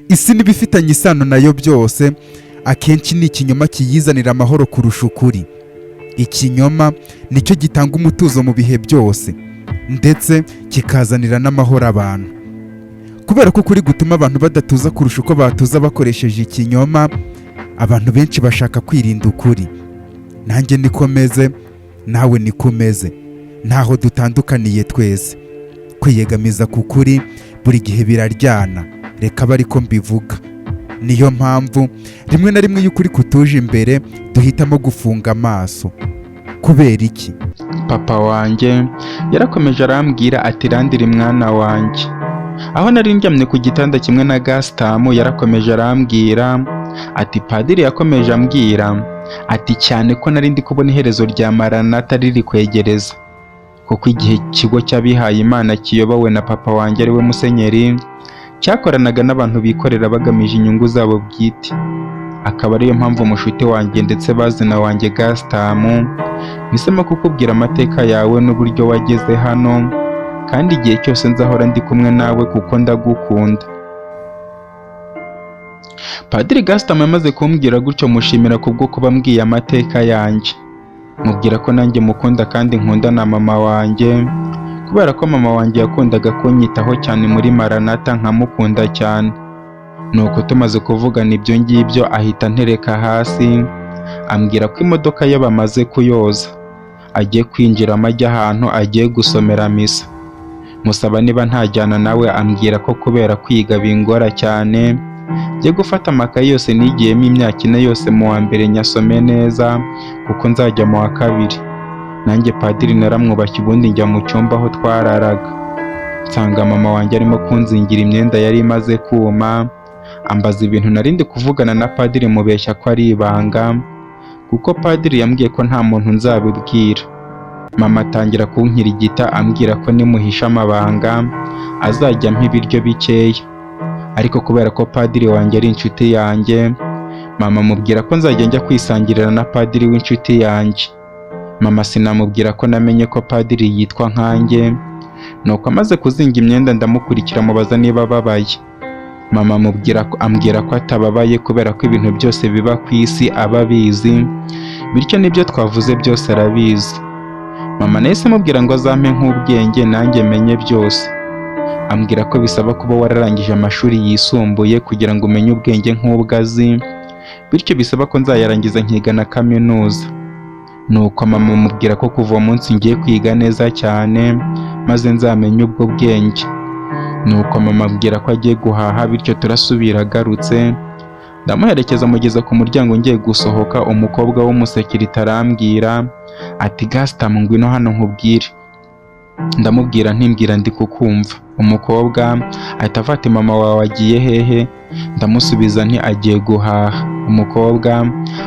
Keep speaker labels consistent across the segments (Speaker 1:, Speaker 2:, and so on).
Speaker 1: isi n'ibifitanye isano nayo byose akenshi ni ikinyoma kiyizanira amahoro kurusha ukuri. Ikinyoma nicyo gitanga umutuzo mu bihe byose ndetse kikazanira n'amahoro abantu. Kubera ko ukuri gutuma abantu badatuza kurusha uko batuza bakoresheje ikinyoma, abantu benshi bashaka kwirinda ukuri. Nanjye niko meze, nawe niko umeze, ntaho dutandukaniye twese. Kwiyegamiza ku kuri buri gihe biraryana, reka abe ariko mbivuga. Niyo mpamvu rimwe na rimwe iyo ukuri kutuje imbere duhitamo gufunga amaso. Kubera iki?
Speaker 2: Papa wanjye yarakomeje arambwira ati Randiri mwana wanjye. Aho nari ndyamye ku gitanda kimwe na Gasitamu yarakomeje arambwira ati Padiri yakomeje ambwira ati cyane ko nari ndi kubona iherezo rya Maranatha riri kwegereza, kuko igihe ikigo cy'abihaye Imana kiyobowe na papa wanjye ariwe Musenyeri cyakoranaga n'abantu bikorera bagamije inyungu zabo bwite. Akaba ariyo mpamvu mushuti wanjye ndetse bazina wanjye Gasitamu mpisemo kukubwira amateka yawe n'uburyo wageze hano, kandi igihe cyose nzahora ndi kumwe nawe kuko ndagukunda. Padiri Gasitamu yamaze kumbwira gutyo mushimira kubwo kuba mbwiye amateka yanjye, mubwira ko nanjye mukunda kandi nkunda na mama wanjye, kubera ko mama wanjye yakundaga kunyitaho cyane muri Maranatha nkamukunda cyane. Nuko tumaze kuvugana ibyo ngibyo ahita antereka hasi ambwira ko imodoka ye bamaze kuyoza, agiye kwinjiramo ajya ahantu agiye gusomera misa. Musaba niba ntajyana nawe, ambwira ko kubera kwiga bingora cyane njye gufata amakaye yose nigiyemo imyaka ine yose mu wa mbere nyasome neza kuko nzajya mu wa kabiri. Nanjye Padiri naramwubashye ubundi njya mu cyumba aho twararaga, nsanga mama wanjye arimo kunzingira imyenda yari imaze kuma, ambaza ibintu nari ndi kuvugana na Padiri mubeshya ko ari ibanga, kuko Padiri yambwiye ko nta muntu nzabibwira. Mama atangira kunkirigita ambwira ko nimuhisha amabanga azajya ampa ibiryo bikeya, ariko kubera ko Padiri wanjye ari inshuti yanjye, mama amubwira ko nzajya njya kwisangirira na Padiri w'inshuti yanjye. Mama sinamubwira ko namenye ko Padiri yitwa nkanjye, nuko amaze kuzinga imyenda ndamukurikira mubaza niba ababaye. Mama ambwira ko atababaye kubera ko ibintu byose biba ku isi aba abizi, bityo n'ibyo twavuze byose arabizi. Mama nahise amubwira ngo azampe nk'ubwenge nanjye menye byose. Ambwira ko bisaba kuba wararangije amashuri yisumbuye kugira ngo umenye ubwenge nk'ubwo azi, bityo bisaba ko nzayarangiza nkiga na kaminuza. Nuko mama amubwira ko kuva uwo munsi ngiye kwiga neza cyane maze nzamenye ubwo bwenge. Nuko mama ambwira ko agiye guhaha, bityo turasubira agarutse. Ndamuherekeza mugeza ku muryango ngiye gusohoka, umukobwa w'umusekirite arambwira ati Gasitamu ngwino hano nkubwire. Ndamubwira ntimbwira ndi kukumva. Umukobwa ahita afata mama wawe agiye hehe? Ndamusubiza nti agiye guhaha. Umukobwa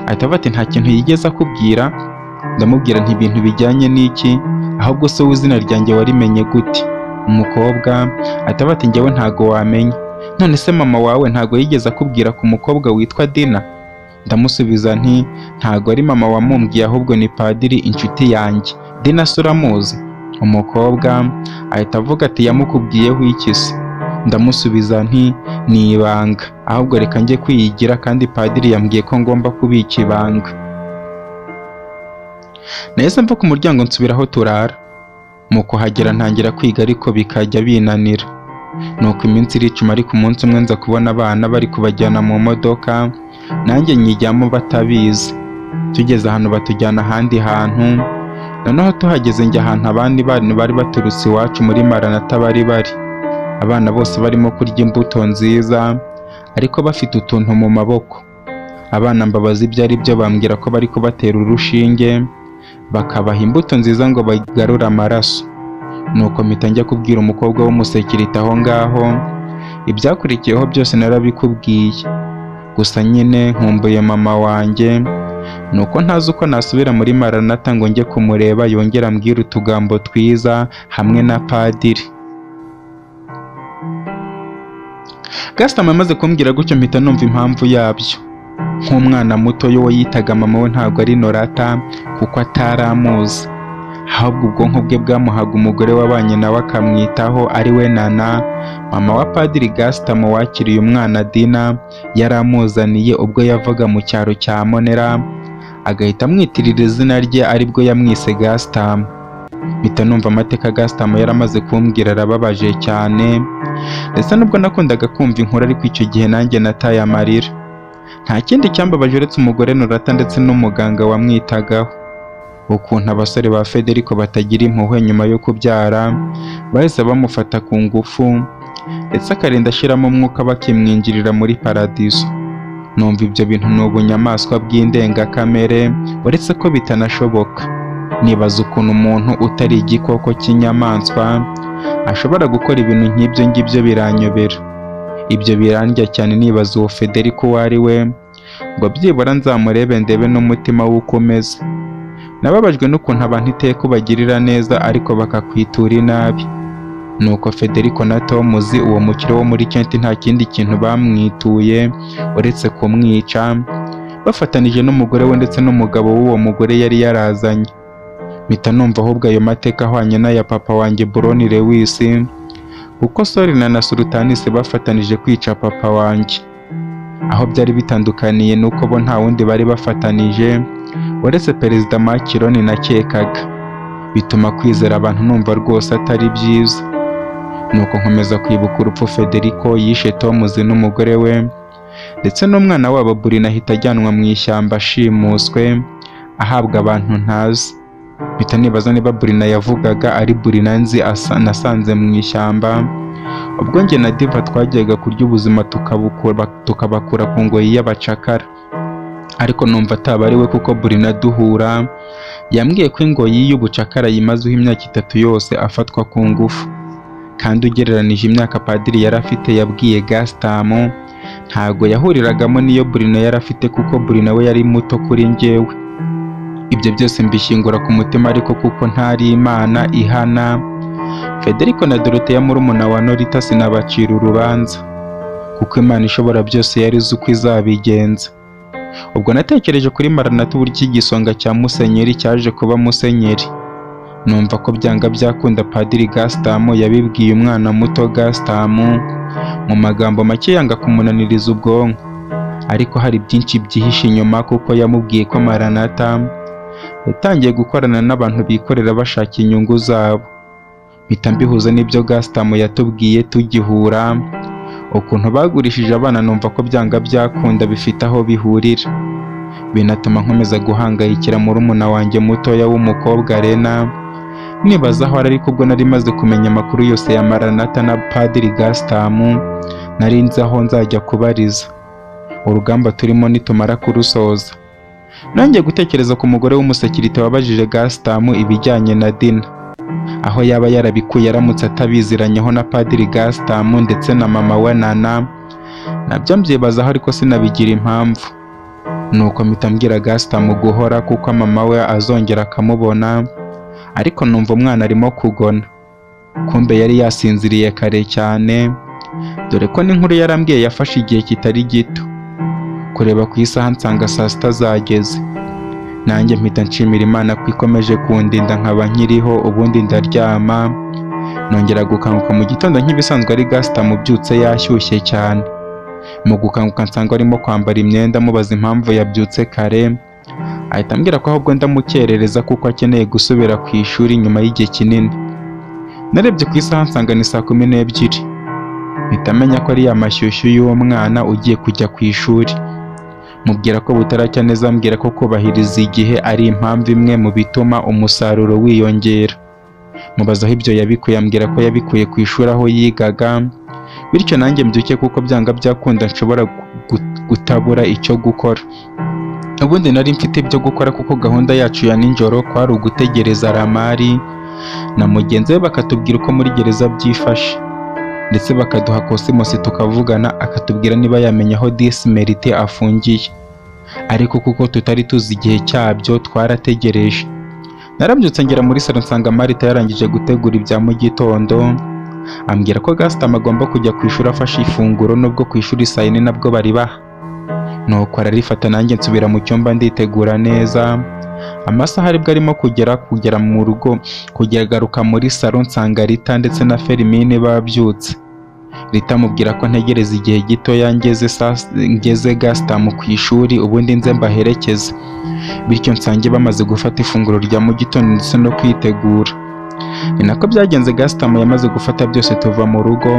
Speaker 2: ahita afata nta kintu yigeze akubwira? Ndamubwira nti ibintu bijyanye n'iki, ahubwo se izina ryanjye warimenye gute? Umukobwa ahita afata njyewe ntago wamenya. None se mama wawe ntago yigeze akubwira ku mukobwa witwa Dina? Ndamusubiza nti ntago ari mama wamumbwiye ahubwo ni Padiri inshuti yanjye. Dina se uramuzi? Umukobwa ahita avuga ati yamukubwiyeho iki se? Ndamusubiza nti ni ibanga, ahubwo reka njye kwiyigira kandi Padiri yambwiye ko ngomba kubika ibanga. Nahise mva ku muryango nsubira aho turara. Mu kuhagera ntangira kwiga ariko bikajya binanira. Nuko iminsi iricuma, ariko umunsi umwe nza kubona abana bari kubajyana mu modoka, nanjye nyijyamo batabizi. Tugeze ahantu batujyana ahandi hantu, noneho tuhageze njya ahantu abandi bantu bari baturutse iwacu muri Maranatha bari. Abana bose barimo kurya imbuto nziza ariko bafite utuntu mu maboko. Abana mbabaza ibyo ari byo, bambwira ko bari kubatera urushinge bakabaha imbuto nziza ngo bagarure amaraso. Nuko mpita njya kubwira umukobwa w'umusekirite aho ngaho. Ibyakurikiyeho byose narabikubwiye, gusa nyine nkumbuye mama wanjye, nuko ntazi uko nasubira muri Maranatha ngo njye kumureba yongera ambwira utugambo twiza hamwe na Padiri. Gasitamu amaze kumbwira gutyo mpita numva impamvu yabyo. Nk'umwana muto yo yitaga mama we ntabwo ari Norata kuko ataramuzi. ahubwo ubwonko bwe bwamuhaga umugore wabanye nawe akamwitaho ari we Nana, mama wa Padiri Gasutamo wakiriye umwana Dina yari amuzaniye ubwo yavaga mu cyaro cya Monera, agahita amwitirira izina rye aribwo yamwise Gasutamo. mpita numva amateka Gasutamo yari amaze kumbwira arababaje cyane, ndetse nubwo nakundaga kumva inkuru ariko icyo gihe nanjye nataye amarira. Nta kindi cyambabaje uretse umugore Nurata ndetse n'umuganga wamwitagaho. Ukuntu abasore ba Federico batagira impuhwe nyuma yo kubyara bahise bamufata ku ngufu ndetse akarinda ashyiramo umwuka bakimwinjirira muri paradiso. Numva ibyo bintu ni ubunyamaswa bw'indengakamere uretse ko bitanashoboka. Nibaza ukuntu umuntu utari igikoko cy'inyamaswa ashobora gukora ibintu nk'ibyo ngibyo, biranyobera. Ibyo birandya cyane, nibaza uwo Federico uwo ari we ngo byibura nzamurebe ndebe n'umutima w'uko umeze. Nababajwe n'ukuntu abantu iteka ubagirira neza ariko bakakwitura inabi. Nuko Federico na Tomuzi uwo mukire wo muri Kent nta kindi kintu bamwituye uretse kumwica, bafatanije n'umugore we ndetse n'umugabo w'uwo mugore yari yarazanye. Mpita numva ahubwo ayo mateka ahwanye n'aya papa wanjye Brony Lewis, kuko Sorina na Sultanis bafatanije kwica papa wanjye. Aho byari bitandukaniye nuko bo nta wundi bari bafatanije uretse Perezida Macron nakekaga. Bituma kwizera abantu numva rwose atari byiza. Nuko nkomeza kwibuka urupfu Federico yishe Tomuzi n'umugore we ndetse n'umwana wabo Burina ahita ajyanwa mu ishyamba ashimuswe ahabwa abantu ntazi. Mpita nibaza niba Burina yavugaga ari Burina nzi nasanze mu ishyamba, ubwo njye na Diva twajyaga kurya ubuzima tukabakura ku ngoyi y'abacakara. Ariko numva ataba ari we kuko Burina duhura yambwiye ko ingoyi y'ubucakara yimazeho imyaka 3 yose afatwa ku ngufu, kandi ugereranije imyaka Padiri yari afite yabwiye Gasutamo ntago yahuriragamo niyo Burina yari afite, kuko Burina we yari muto kuri njyewe. Ibyo byose mbishyingura ku mutima, ariko kuko ntari Imana ihana, Federico na Dorothea murumuna wa Norita sinabacira urubanza, kuko Imana ishobora byose yari izi uko izabigenza. Ubwo natekereje kuri Maranatha uburyo igisonga cya Musenyeri cyaje kuba Musenyeri. Numva ko byanga byakunda Padiri Gasutamo yabibwiye umwana muto Gasutamo mu magambo make yanga kumunaniriza ubwonko, ariko hari byinshi byihishe inyuma, kuko yamubwiye ko Maranatha yatangiye gukorana n'abantu bikorera bashaka inyungu zabo. Mpita mbihuza n'ibyo Gasutamo yatubwiye tugihura, ukuntu bagurishije abana. Numva ko byanga byakunda bifite aho bihurira, binatuma nkomeza guhangayikira murumuna wanjye mutoya w'umukobwa Rena. Nibaza aho ari, ariko ubwo nari maze kumenya amakuru yose ya Maranatha na Padiri Gasutamo nari nzi aho nzajya kubariza. Urugamba turimo nitumara kurusoza, nanjye gutekereza ku mugore w'umusekirite wabajije Gasutamo ibijyanye na Dina, aho yaba yarabikuye aramutse atabiziranyeho na Padiri Gasutamo ndetse na mama we Nana. Nabyo mbyibazaho ariko sinabigira impamvu. Nuko mpita mbwira Gasutamo guhora, kuko mama we azongera akamubona, ariko numva umwana arimo kugona. Kumbe yari yasinziriye kare cyane, dore ko n'inkuru yarambwiye yafashe igihe kitari gito. Kureba ku isaha nsanga saa 6 zageze. Nanjye mpita nshimira Imana ko ikomeje kundinda nkaba nkiriho, ubundi ndaryama. Nongera gukanguka mu gitondo nk'ibisanzwe ari Gasutamo ubyutse yashyushye cyane. Mu gukanguka nsanga arimo kwambara imyenda, mubaza impamvu yabyutse kare. Ahita ambwira ko ahubwo ndamukerereza kuko akeneye gusubira ku ishuri nyuma y'igihe kinini. Narebye ku isaha nsanga ni saa 12. Mpita menya ko ari ya mashyushyu y'uwo mwana ugiye kujya ku ishuri. Mubwira ko butaracya neza, ambwira ko kubahiriza igihe ari impamvu imwe mu bituma umusaruro wiyongera. Mubaza aho ibyo yabikuye, ambwira ko yabikuye ku ishuri aho yigaga, bityo nanjye mbyuke kuko byanga byakunda nshobora gutabura icyo gukora. Ubundi nari mfite ibyo gukora kuko gahunda yacu ya nijoro kwari ugutegereza Ramari na mugenzi we bakatubwira uko muri gereza byifashe, ndetse bakaduha Cosmos tukavugana, akatubwira niba yamenya aho Dismerite afungiye. Ariko kuko tutari tuzi igihe cyabyo twarategereje. Narabyutse ngera muri salo nsanga Marita yarangije gutegura ibya mu gitondo, ambwira ko Gasutamo agomba kujya ku ishuri afashe ifunguro, nubwo ku ishuri saa 4 nabwo bari baha. Nuko ararifata, nanjye nsubira mu cyumba nditegura neza. Amasaha aribwo arimo kugera mu rugo, garuka muri salo nsanga Rita ndetse na Ferimini babyutse. Rita amubwira ko ntegereza igihe gitoya ngeze Gaston ku ishuri ubundi nze mbaherekeze, bityo nsange bamaze gufata ifunguro rya mu gitondo ndetse no kwitegura. Ni nako byagenze. Gaston yamaze gufata byose tuva mu rugo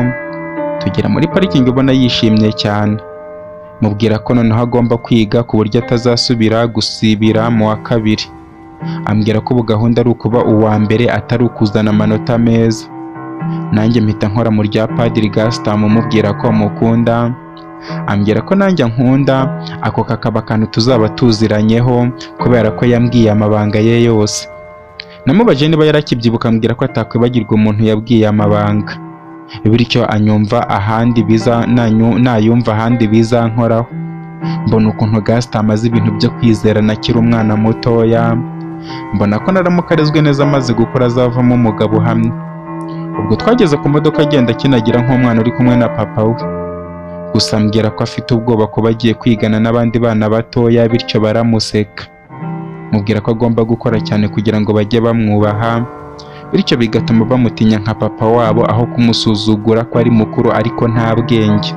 Speaker 2: tugera muri parikingi ubona yishimye cyane. Mubwira ko noneho agomba kwiga ku buryo atazasubira gusibira mu wa kabiri. Ambwira ko ubu gahunda ari ukuba uwa mbere atari ukuzana amanota meza. Nanjye mpita nkora mu rya Padiri Gaston mubwira ko mukunda. Ambwira ko nanjye nkunda, ako kakaba akantu tuzaba tuziranyeho kubera ko yambwiye amabanga ye yose. Namubajije niba yarakibyibuka, ambwira ko atakwibagirwa umuntu yabwiye amabanga, bityo anyumva ahandi nayumva ahandi bizankoraho. Mbona ukuntu Gaston amaze ibintu byo kwizerana akiri umwana mutoya. Mbona ko naramuka arezwe neza amaze gukura azavamo umugabo uhamye. Ubwo twageze ku modoka agenda akinagira nk'umwana uri kumwe na papa we. Gusa ambwira ko afite ubwoba ko bagiye kwigana n'abandi bana batoya, bityo baramuseka. Mubwira ko agomba gukora cyane kugira ngo bajye bamwubaha, bityo bigatuma bamutinya nka papa wabo aho kumusuzugura ko ari mukuru ariko nta bwenge.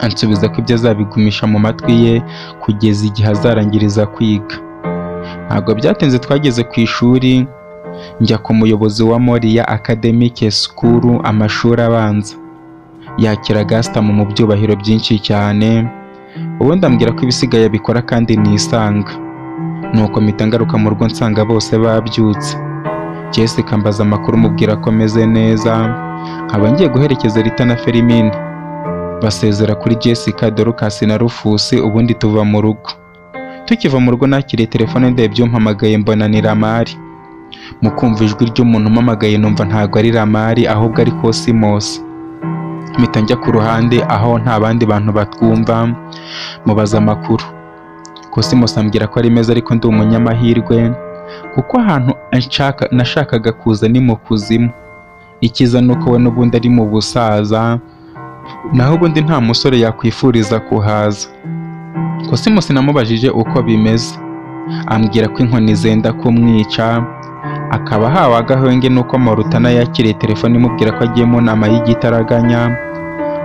Speaker 2: Ansubiza ko ibyo azabigumisha mu matwi ye kugeza igihe azarangiriza kwiga. Ntabwo byatinze twageze ku ishuri, njya ku muyobozi wa Moriya Academic School amashuri abanza. Yakira Gaston mu byubahiro byinshi cyane, ubundi ambwira ko ibisigaye abikora kandi nisanga. Nuko mpita ngaruka mu rugo nsanga bose babyutse. Jessica ambaza amakuru mubwira ko meze neza, nkaba ngiye guherekeza Rita na Ferimini. Basezera kuri Jessica, Dorcas na Rufus, ubundi tuva mu rugo. Tukiva mu rugo nakiriye telefone ndebye umpamagaye mbona ni Ramari. Mu kumva ijwi ry'umuntu umpamagaye numva ntabwo ari Ramari ahubwo ari Cosmos. Mpita njya ku ruhande aho nta bandi bantu batwumva, mubaza amakuru. Cosmos ambwira ko ari meza ariko ndi umunyamahirwe kuko ahantu nashakaga kuza ni mu kuzimu. Ikiza nuko we n'ubundi ari mu busaza, naho ubundi nta musore yakwifuriza kuhaza. Cosmos namubajije uko bimeze, ambwira ko inkoni zenda kumwica, akaba hawe agahenge nuko Morutana yakiriye telefone imubwira ko agiye mu nama y'igitaraganya.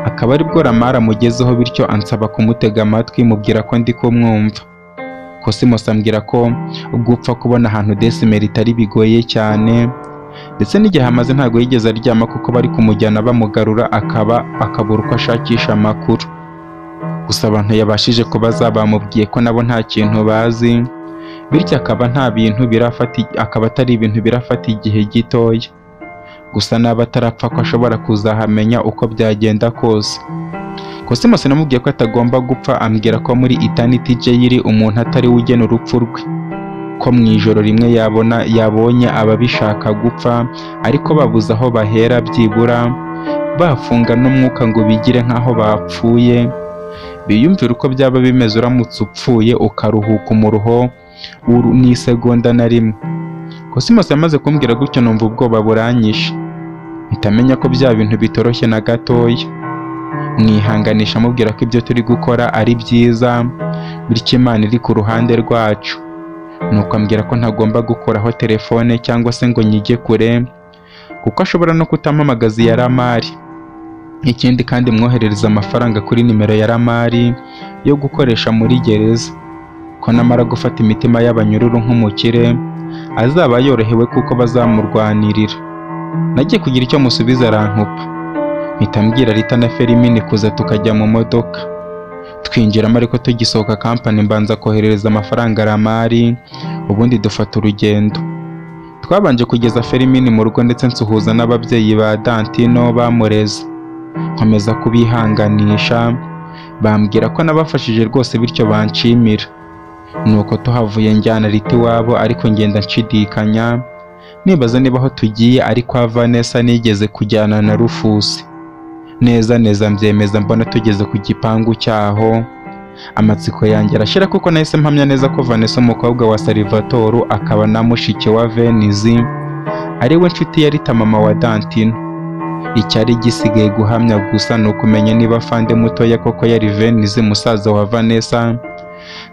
Speaker 2: Akaba aribwo Ramara amugezeho, bityo ansaba kumutega amatwi mubwira ko ndi kumwumva. Cosmos ambwira ko gupfa kubona ahantu Decimel itari bigoye cyane, ndetse n'igihe amaze ntabwo yigeze aryama kuko bari kumujyana bamugarura akabura uko ashakisha amakuru. Gusa abantu yabashije kubaza bamubwiye ko nabo nta kintu bazi, bityo akaba atari ibintu birafata igihe gitoya. Gusa naba atarapfa ko ashobora kuzahamenya uko byagenda kose. Cosmos namubwiye ko atagomba gupfa, ambwira ko muri Eternity Jail umuntu atari we ugena urupfu rwe, ko mu ijoro rimwe yabonye ababishaka gupfa ariko babuze aho bahera, byibura bafunga n'umwuka ngo bigire nk'aho bapfuye, biyumvira uko byaba bimeze uramutse upfuye ukaruhuka umuruho n'isegonda na rimwe. Cosmos yamaze kumbwira gutyo numva ubwoba buranyishe, ntitamenya ko bya bintu bitoroshye na gatoya. Mwihanganisha mubwira ko ibyo turi gukora ari byiza, bityo Imana iri ku ruhande rwacu. Nuko ambwira ko ntagomba gukoraho telefone cyangwa se ngo nyige kure kuko ashobora no kutampamagaza iya Ramari. Ikindi kandi mwoherereza amafaranga kuri nimero ya Ramari yo gukoresha muri gereza, ko namara gufata imitima y'abanyururu nk'umukire azaba yorohewe kuko bazamurwanirira. Nagiye kugira icyo musubiza arankupa, mpita mbwira Rita na Ferimini kuza tukajya mu modoka. Twinjiramo ariko tugisohoka kampani mbanza koherereza amafaranga Ramari, ubundi dufata urugendo. Twabanje kugeza Ferimini mu rugo ndetse nsuhuza n'ababyeyi ba Dantino bamureze, nkomeza kubihanganisha, bambwira ko nabafashije rwose bityo banshimira. Nuko tuhavuye njyana Rita iwabo ariko ngenda nshidikanya, nibaza niba aho tugiye ari kwa Vanessa nigeze kujyana na Rufus. Neza mbyemeza mbona tugeze ku gipangu cyaho. Amatsiko yanjye arashira kuko nahise mpamya neza ko Vanessa umukobwa wa Salvatore akaba na mushiki wa Venise ari we nshuti ya Rita mama wa Dantino. Icyari gisigaye guhamya gusa ni ukumenya niba Fande mutoya koko yari Venise musaza wa Vanessa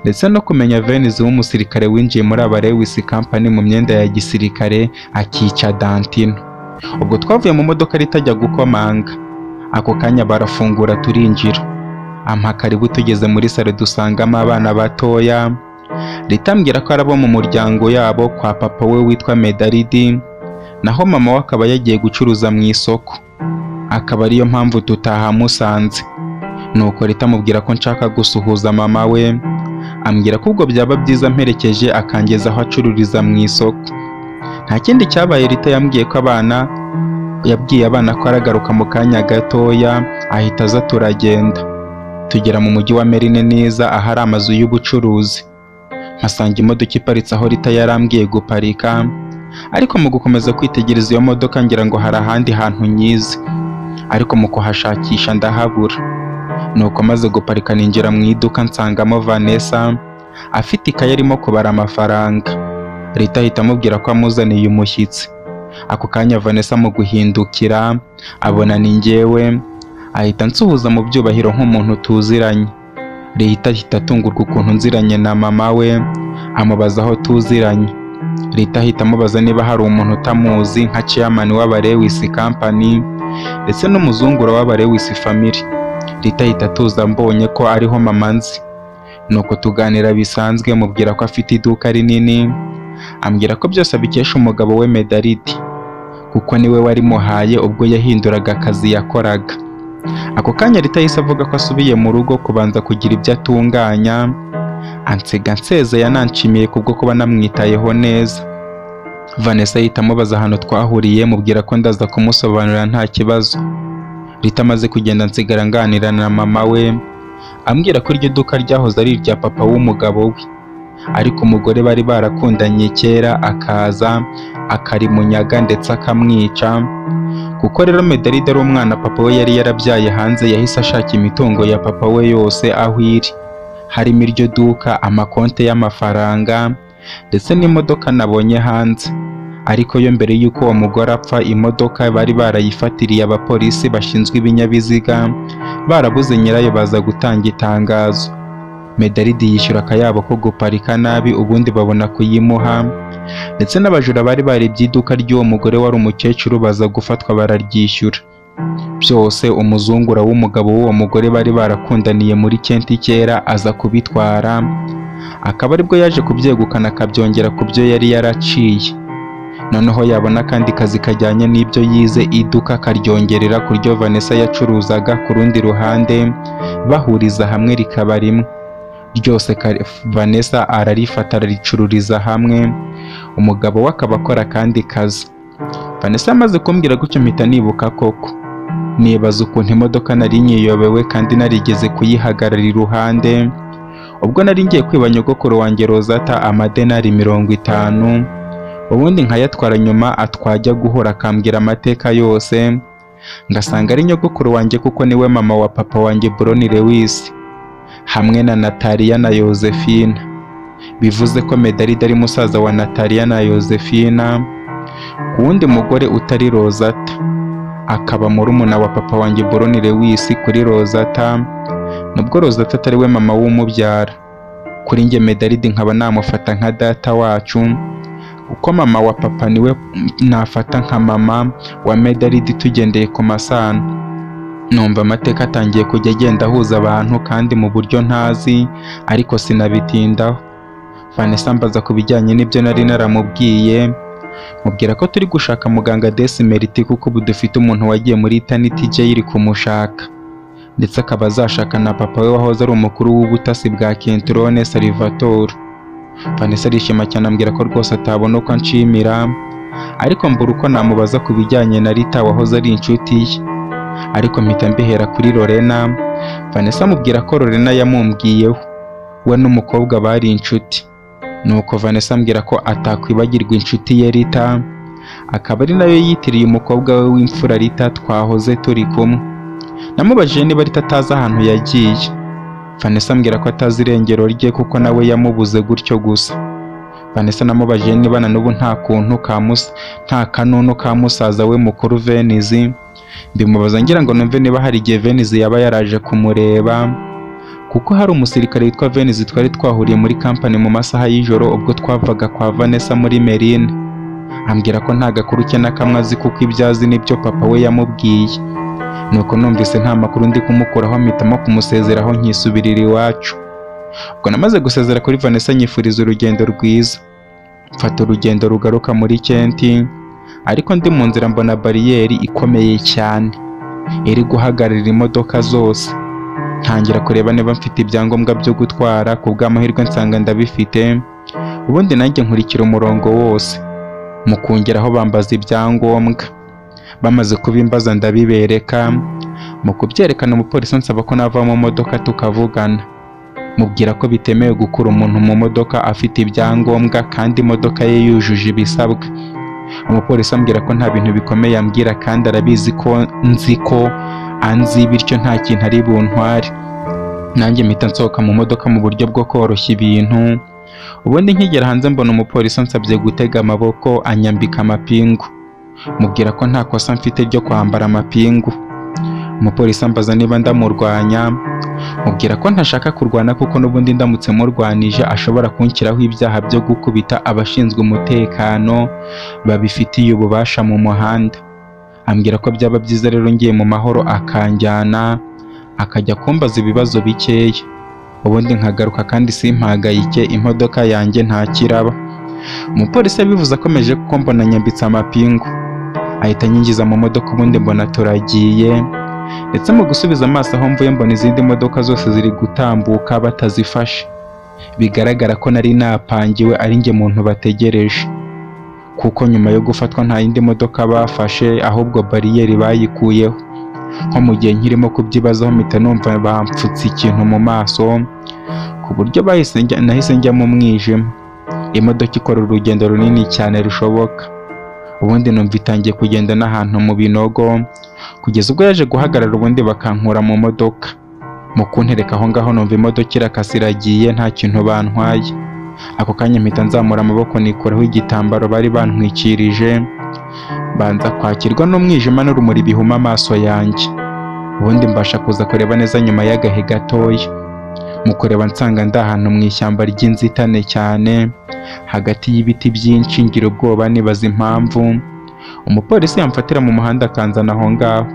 Speaker 2: ndetse no kumenya Venise w'umusirikare winjiye muri aba Lewis Company mu myenda ya gisirikare akica Dantino. Ubwo twavuye mu modoka ritajya gukomanga, ako kanya barafungura turinjira. Ampa karibu, tugeze muri sale dusangamo abana batoya, ritambwira ko arabo mu muryango yabo kwa papa we witwa Medalidi, naho mama we akaba yagiye gucuruza mu isoko, akaba ariyo mpamvu tutahamusanze. Nuko ritamubwira ko nshaka gusuhuza mama we, ambwira ko ubwo byaba byiza mperekeje akangeza aho acururiza mu isoko. Nta kindi cyabaye, Rita yabwiye abana ko aragaruka mu kanya gatoya, ahita aza turagenda. Tugera mu mujyi wa Merine neza ahari amazu y'ubucuruzi, mpasanga imodoka iparitse aho Rita yarambwiye guparika, ariko mu gukomeza kwitegereza iyo modoka ngira ngo hari ahandi hantu nyizi, ariko mu kuhashakisha ndahabura. Nuko maze guparika ninjira mu iduka nsangamo Vanessa afite ikaye arimo kubara amafaranga. Rita ahita amubwira ko amuzaniye umushyitsi. Ako kanya Vanessa mu guhindukira abona ni njyewe, ahita nsuhuza mu byubahiro nk'umuntu tuziranye. Rita ahita atungurwa ukuntu nziranye na mama we, amubaza aho tuziranye. Rita ahita amubaza niba hari umuntu utamuzi nka chairman w'aba Lewis Company ndetse n'umuzungura w'aba Lewis Family. Rita ahita atuza mbonye ko ariho mama nzi. Nuko tuganira bisanzwe, mubwira ko afite iduka rinini, ambwira ko byose abikesha umugabo we Medalidi, kuko niwe wari muhaye ubwo yahinduraga akazi yakoraga. Ako kanya Rita yahise avuga ko asubiye mu rugo kubanza kugira ibyo atunganya, ansiga nsezeye yananshimiye kubwo kuba namwitayeho neza. Vanessa ahita amubaza ahantu twahuriye, mubwira ko ndaza kumusobanurira nta kibazo. Rita amaze kugenda nsigara nganira na mama we, ambwira ko iryo duka ryahoze ari irya papa w'umugabo we, ariko umugore bari barakundanye kera akaza akarimunyaga ndetse akamwica. Kuko rero Medalidi ari umwana papa we yari yarabyaye hanze, yahise ashaka imitungo ya papa we yose aho iri, harimo iryo duka, amakonte y'amafaranga ndetse n'imodoka nabonye hanze. Ariko yo mbere y'uko uwo mugore apfa, imodoka bari barayifatiriye abapolisi bashinzwe ibinyabiziga, barabuze nyirayo baza gutanga itangazo. Medalidi yishyura akayabo ko guparika nabi, ubundi babona kuyimuha, ndetse n'abajura bari baribye iduka ry'uwo mugore wari umukecuru baza gufatwa bararyishyura. Byose umuzungura w'umugabo w'uwo mugore bari barakundaniye muri Kenti kera aza kubitwara, akaba aribwo yaje kubyegukana akabyongera ku byo yari yaraciye. Noneho yabona akandi kazi kajyanye n'ibyo yize, iduka akaryongerera ku ryo Vanessa yacuruzaga ku rundi ruhande, bahuriza hamwe rikaba rimwe. Ryose Vanessa ararifata araricururiza hamwe, umugabo we akaba akora akandi kazi. Vanessa amaze kumbwira gutyo mpita nibuka koko, nibaza ukuntu imodoka nari nyiyobewe kandi narigeze kuyihagarara iruhande, ubwo nari ngiye kwiba nyogokuru wanjye Rosata amadenari 50, ubundi nkayatwara nyuma atwajya guhura akambwira amateka yose, ngasanga ari nyogokuru wanjye kuko niwe mama wa papa wanjye Broni Lewis hamwe na Natalia na Josephine. Bivuze ko Medalidi ari musaza wa Natalia na Josephine, ku wundi mugore utari Rosata, akaba murumuna wa papa wanjye Broni Lewis kuri Rosata, nubwo Rosata atari we mama w'umubyara. Kuri njye Medalidi nkaba namufata nka data wacu, uko mama wa papa niwe nafata nka mama wa Medalidi tugendeye ku masano. Numva amateka atangiye kujya agenda ahuza abantu kandi mu buryo ntazi, ariko sinabitindaho. Vanessa ambaza ku bijyanye n'ibyo nari naramubwiye, mubwira ko turi gushaka muganga Desimeriti kuko ubu dufite umuntu wagiye muri Eternity Jail kumushaka, ndetse akaba azashaka na papa we wahoze ari umukuru w'ubutasi bwa Kentrone Salvatore. Vanessa arishima cyane ambwira ko rwose atabona uko anshimira, ariko mbura uko namubaza ku bijyanye na Rita wahoze ari inshuti ye, ariko mpita mbihera kuri Lorena. Vanessa amubwira ko Lorena yamumbwiyeho, we n'umukobwa bari inshuti. Nuko Vanessa ambwira ko atakwibagirwa inshuti ye Rita, akaba ari nayo yitiriye umukobwa we w'imfura Rita twahoze turi kumwe. Namubajije niba Rita atazi ahantu yagiye. Vanessa ambwira ko atazi irengero rye kuko nawe yamubuze gutyo gusa. Vanessa namubajije niba na n'ubu nta kanunu ka musaza we mukuru Venise. Mbimubaza ngira ngo numve niba hari igihe Venise yaba yaraje kumureba, kuko hari umusirikare witwa Venise twari twahuriye muri kampani mu masaha y'ijoro ubwo twavaga kwa Vanessa muri Merine. Ambwira ko nta gakuru ke na kamwe azi kuko ibyo azi nibyo papa we yamubwiye. Nuko numvise nta makuru ndi kumukuraho mpitamo kumusezeraho nkisubirira iwacu. Ubwo namaze gusezera kuri Vanessa nyifuriza urugendo rwiza. Mfata urugendo rugaruka muri Kenti, ariko ndi mu nzira mbona bariyeri ikomeye cyane iri guhagararira imodoka zose. Ntangira kureba niba mfite ibyangombwa byo gutwara, ku bw'amahirwe nsanga ndabifite. Ubundi nanjye nkurikira umurongo wose. Mu kungeraho bambaza ibyangombwa. Bamaze kubimbaza ndabibereka. Mu kubyerekana umupolisi ansaba ko nava mu modoka tukavugana. Mubwira ko bitemewe gukura umuntu mu modoka afite ibyangombwa kandi imodoka ye yujuje ibisabwa. Umupolisi ambwira ko nta bintu bikomeye ambwira kandi arabizi ko nzi ko anzi, bityo nta kintu ari buntware. Nanjye mpita nsohoka mu modoka mu buryo bwo koroshya ibintu. Ubundi nkigera hanze mbona umupolisi ansabye gutega amaboko anyambika amapingu. Mubwira ko nta kosa mfite ryo kwambara amapingu. Umupolisi ambaza niba ndamurwanya. Mubwira ko ntashaka kurwana kuko n'ubundi ndamutse murwanije ashobora kunshyiraho ibyaha byo gukubita abashinzwe umutekano babifitiye ububasha mu muhanda. Ambwira ko byaba byiza rero ngiye mu mahoro akanjyana akajya kumbaza ibibazo bikeya, ubundi nkagaruka kandi simpagayike, imodoka yanjye nta kiraba. Umupolisi yabivuze akomeje kuko mbona nyambitse amapingu. Ahita anyinjiza mu modoka, ubundi mbona turagiye. Ndetse mu gusubiza amaso aho mvuye mbona izindi modoka zose ziri gutambuka batazifashe. Bigaragara ko nari napangiwe ari njye muntu bategereje, kuko nyuma yo gufatwa nta yindi modoka bafashe, ahubwo bariyeri bayikuyeho. Nko mu gihe nkirimo kubyibazaho mpita numva bampfutse ikintu mu maso, ku buryo nahise njya mu mwijima. Imodoka ikora urugendo runini cyane rushoboka. Ubundi numva itangiye kugenda n'ahantu mu binogo, kugeza ubwo yaje guhagarara ubundi bakankura mu modoka. Mu kuntereka aho ngaho numva imodoka irakase iragiye, nta kintu bantwaye. Ako kanya mpita nzamura amaboko nikuraho igitambaro bari bantwikirije, banza kwakirwa n'umwijima n'urumuri bihuma amaso yanjye. Ubundi mbasha kuza kureba neza nyuma y'agahe gatoya. Mu kureba nsanga ndi ahantu mu ishyamba ry'inzitane cyane, hagati y'ibiti byinshi. Ngira ubwoba nibaza impamvu. Umupolisi yamfatira mu muhanda akanzana aho ngaho.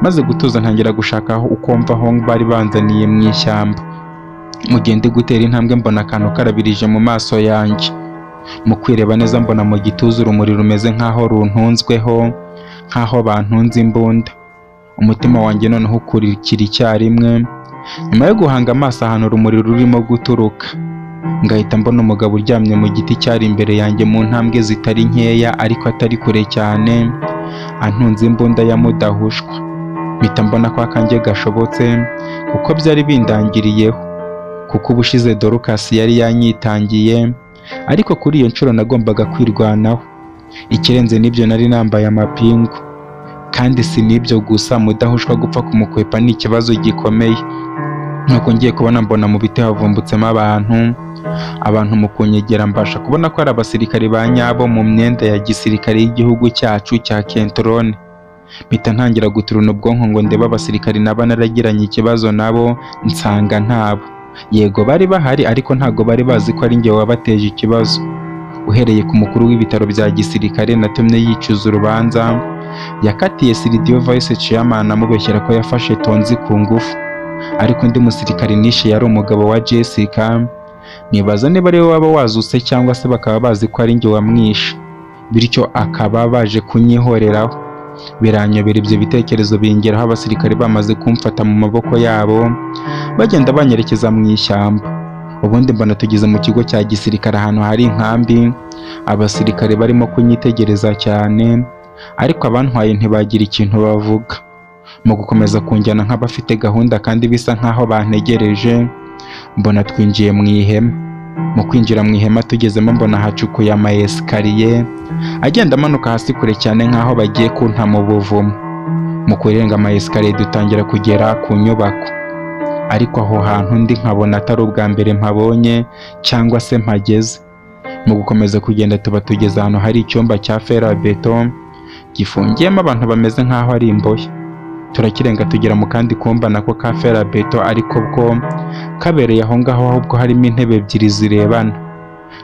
Speaker 2: Maze gutuza ntangira gushaka uko mva aho bari banzaniye mu ishyamba. Mu gihe ndi gutera intambwe mbona akantu karabirije mu maso yanjye. Mu kwireba neza mbona mu gituza urumuri rumeze nk'aho runtunzweho, nk'aho bantunze imbunda. Umutima wanjye noneho ukurikira icyarimwe. Nyuma yo guhanga amaso ahantu urumuri rurimo guturuka, ngahita mbona umugabo uryamye mu giti cyari imbere yanjye mu ntambwe zitari nkeya ariko atari kure cyane, antunze imbunda ya mudahushwa. Mpita mbona ko akanjye gashobotse kuko byari bindangiriyeho, kuko ubushize Dorcas yari yanyitangiye, ariko kuri iyo nshuro nagombaga kwirwanaho. Ikirenze n'ibyo nari nambaye amapingu, kandi si n'ibyo gusa, mudahushwa gupfa kumukwepa ni ikibazo gikomeye. Nuko ngiye kubona mbona mu biti havumbutsemo abantu mu kunyegera mbasha kubona ko ari abasirikari ba nyabo mu myenda ya gisirikare y'igihugu cyacu cya Kentrone. Mpita ntangira guturuna ubwonko ngo ndebe abasirikari naba naragiranye ikibazo nabo, nsanga ntabo. Yego bari bahari ariko ntago bari bazi ko ari njye wabateje ikibazo. Uhereye ku mukuru w'ibitaro bya gisirikare natumye yicuza urubanza, yakatiye Siridiyo Vice Chairman amubeshyera ko yafashe Tonzi ku ngufu, ariko undi musirikari nishe yari umugabo wa Jessica. Nibaza niba ari we waba wazutse cyangwa se bakaba bazi ko ari njye wamwishe, bityo akaba baje kunyihoreraho. Biranyobera ibyo bitekerezo bingeraho abasirikari bamaze kumfata mu maboko yabo, bagenda banyerekeza mu ishyamba. Ubundi mbona tugeze mu kigo cya gisirikare ahantu hari inkambi. Abasirikare barimo kunyitegereza cyane, ariko abantwaye ntibagira ikintu bavuga. Mu gukomeza kunjyana nk'abafite gahunda kandi bisa nk'aho bantegereje, mbona twinjiye mu ihema. Mu kwinjira mu ihema tugezemo mbona hacukuye ama esikariye agenda amanuka hasi kure cyane nk'aho bagiye kunta mu buvumo. Mu kurenga ama esikariye dutangira kugera ku nyubako, ariko aho hantu ndi nkabona atari ubwa mbere mpabonye cyangwa se mpageze. Mu gukomeza kugenda tuba tugeze ahantu hari icyumba cya ferabeto gifungiyemo abantu bameze nk'aho ari imbohe. Turakirenga tugera mu kandi kumba nako ka ferabeto, ariko bwo kabereye aho ngaho ahubwo harimo intebe ebyiri zirebana.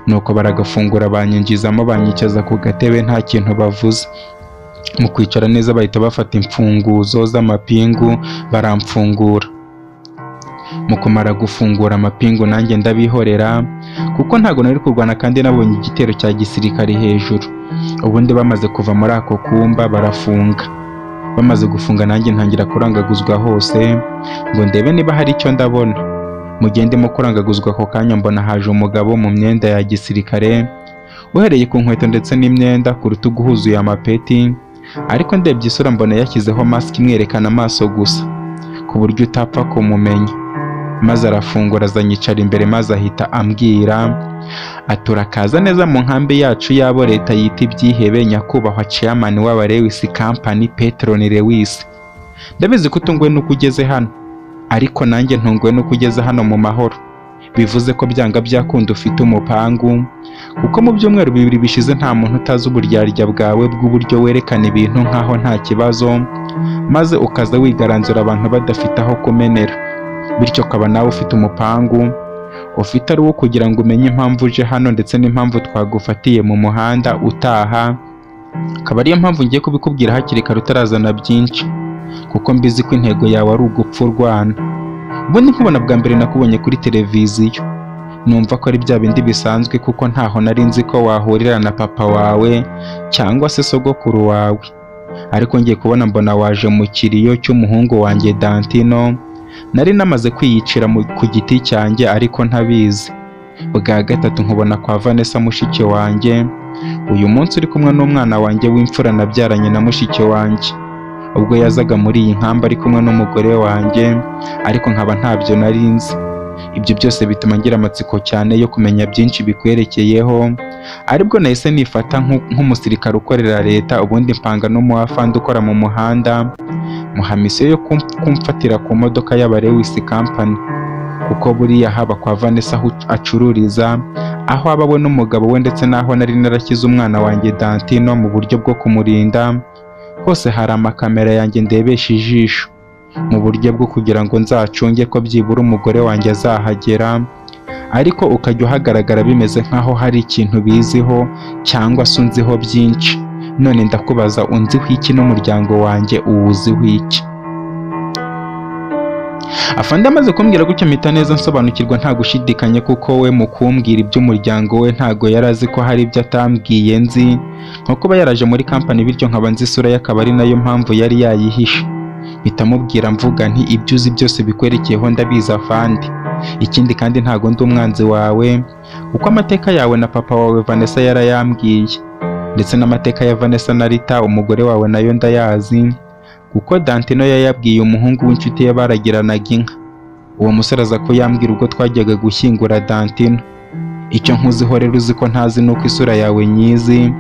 Speaker 2: Nuko baragafungura banyinjizamo banyicaza ku gatebe nta kintu bavuze. Mu kwicara neza bahita bafata imfunguzo z'amapingu baramfungura. Mu kumara gufungura amapingu nanjye ndabihorera kuko ntago nari kurwana kandi nabonye igitero cya gisirikare hejuru. Ubundi bamaze kuva muri ako kumba barafunga. Bamaze gufunga nanjye ntangira kurangaguzwa hose ngo ndebe niba hari icyo ndabona. Mu gihe ndimo kurangaguzwa ako kanya mbona haje umugabo mu myenda ya gisirikare, uhereye ku nkweto ndetse n'imyenda ku rutugu huzuye amapeti, ariko ndebye isura mbona yashyizeho mask imwerekana amaso gusa ku buryo utapfa kumumenya. Maze arafungura azanyicara imbere maze ahita ambwira ati urakaza neza mu nkambi yacu yabo leta yita ibyihebe nyakubahwa chairman w'aba Lewis Company Petron Lewis. Ndabizi ko utunguwe nuko ugeze hano, ariko nanjye ntunguwe nuko ugeze hano mu mahoro. Bivuze ko byanga byakunda ufite umupangu, kuko mu byumweru 2 bishize nta muntu utazi uburyarya bwawe bw'uburyo werekana ibintu nkaho nta kibazo, maze ukaza wigaranzura abantu badafite aho kumenera. Bityo ukaba nawe ufite umupangu ufite ari wo kugira ngo umenye impamvu uje hano ndetse n'impamvu twagufatiye mu muhanda utaha. Akaba ariyo mpamvu ngiye kubikubwira hakiri kare utarazana byinshi, kuko mbizi ko intego yawe ari ugupfa urwana. Ubundi nkubona bwa mbere nakubonye kuri televiziyo, numva ko ari bya bindi bisanzwe kuko ntaho nari nzi ko wahurira na papa wawe cyangwa se sogokuru wawe. Ariko ngiye kubona mbona waje mu kiriyo cy'umuhungu wanjye Dantino. Nari namaze kwiyicira ku giti cyanjye ariko ntabizi. Bwa gatatu nkubona kwa Vanessa mushiki wanjye, uyu munsi uri kumwe n'umwana wanjye w'imfura nabyaranye na mushiki wanjye. Ubwo yazaga muri iyi nkamba ari kumwe n'umugore wanjye, ariko nkaba ntabyo nari nzi. Ibyo byose bituma ngira amatsiko cyane yo kumenya byinshi bikwerekeyeho, aribwo nahise nifata nk'umusirikare ukorera leta, ubundi mpanga n'umuafandi ukora mu muhanda, muha misiyo yo kumfatira ku modoka y'aba Lewis Company, kuko buriya haba kwa Vanessa aho acururiza, aho aba we n'umugabo we ndetse n'aho nari narashyize umwana wanjye Dantino mu buryo bwo kumurinda, hose hari amakamera yanjye ndebesha ijisho, mu buryo bwo kugira ngo nzacunge ko byibura umugore wanjye azahagera, ariko ukajya uhagaragara bimeze nkaho hari ikintu biziho cyangwa se unziho byinshi. None ndakubaza, unziho iki n'umuryango wanjye uwuziho iki? Afande amaze kumbwira gutyo mpita neza nsobanukirwa nta gushidikanya, kuko we mu kumbwira iby'umuryango we ntago yari azi ko hari ibyo atambwiye nzi, nko kuba yaraje muri company bityo nkaba nzi isura ye, akaba ari nayo mpamvu yari yayihishe. Mpita mubwira mvuga nti ibyo uzi byose bikwerekeyeho ndabizi afande. Ikindi kandi ntago ndi umwanzi wawe, kuko amateka yawe na papa wawe Vanessa yarayambwiye, ndetse n'amateka ya Vanessa na Rita umugore wawe nayo ndayazi, kuko Dantino yayabwiye umuhungu w'inshuti ye baragiranaga inka. Uwo musore aza ko yambwira ubwo twajyaga gushyingura Dantino. Icyo nkuziho rero uzi ko ntazi nuko isura yawe nyizi,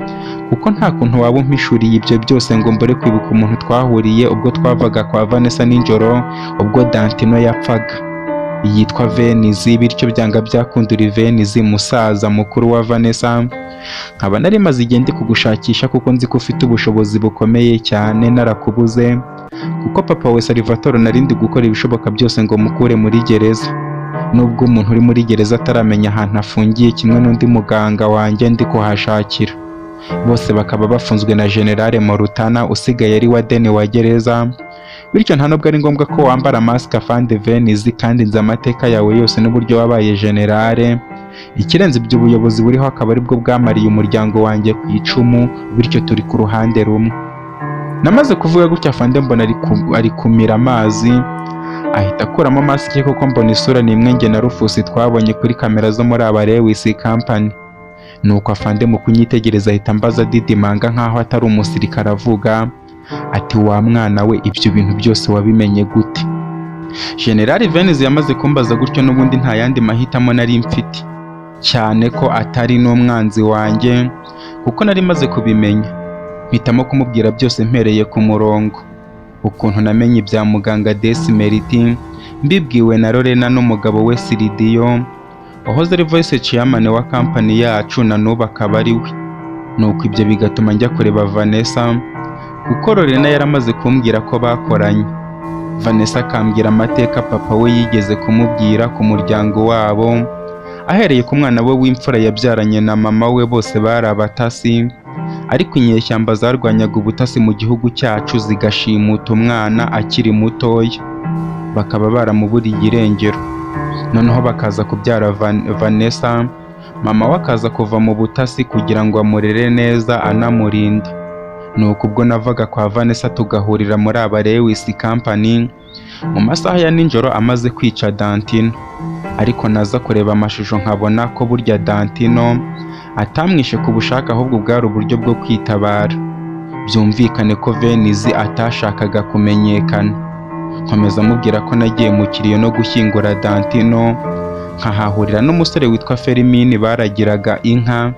Speaker 2: kuko nta kuntu waba umpishuriye ibyo byose ngo mbore kwibuka umuntu twahuriye ubwo twavaga kwa Vanessa nijoro ubwo Dantino yapfaga. Yitwa Venizi, bityo byanga byakundura Venizi musaza mukuru wa Vanessa. Nkaba nari maze igihe ndi kugushakisha kuko nzi ko ufite ubushobozi bukomeye cyane narakubuze, kuko papa we Salvatore narindi gukora ibishoboka byose ngo mukure muri gereza. Nubwo umuntu uri muri gereza ataramenya ahantu afungiye, kimwe n'undi muganga wanjye ndi kuhashakira. Bose bakaba bafunzwe na General Morutana usigaye ari wadeni wa gereza. Bityo nta nubwo ari ngombwa ko wambara mask afande Venizi, kandi nzi amateka yawe yose n'uburyo wabaye generale. Ikirenze ibyo ubuyobozi buriho akaba aribwo bwamariye umuryango wanjye ku icumu, bityo turi ku ruhande rumwe. Namaze kuvuga gutya afande mbona ari kumira amazi, ahita akuramo mask ye kuko mbona isura nimwe nge na Rufus twabonye kuri kamera zo muri aba Lewis Company. Nuko afande mu kunyitegereza ahita ambaza didimanga nkaho atari umusirikare avuga ati wa mwana we ibyo bintu byose wabimenye gute? General Venizi yamaze kumbaza gutyo n'ubundi nta yandi mahitamo nari mfite, cyane ko atari n'umwanzi wanjye, kuko nari maze kubimenya. Mpitamo kumubwira byose mpereye ku murongo, ukuntu namenye ibya muganga Desimeriti mbibwiwe na Lorena n'umugabo we Siridiyo wahoze ari vice chairman wa company yacu na n'ubu akaba ari we. Nuko ibyo bigatuma njya kureba Vanessa, kuko Lorena yaramaze kumbwira ko bakoranye. Vanessa akambwira amateka papa we yigeze kumubwira ku muryango wabo, ahereye ku mwana we w'imfura yabyaranye na mama we, bose bari abatasi, ariko inyeshyamba zarwanyaga ubutasi mu gihugu cyacu zigashimuta umwana akiri mutoya, bakaba baramuburiye irengero. Noneho bakaza kubyara Vanessa, mama we akaza kuva mu butasi kugira ngo amurere neza anamurinda. Nuko ubwo navaga kwa Vanessa tugahurira muri aba Lewis Company mu masaha ya nijoro amaze kwica Dantino, ariko naza kureba amashusho nkabona ko burya Dantino atamwishe ku bushake, ahubwo bwari uburyo bwo kwitabara. Byumvikane ko Venice atashakaga kumenyekana. Nkomeza mubwira ko nagiye mu kiriyo no gushyingura Dantino, nkahahurira n'umusore witwa Fermini baragiraga inka,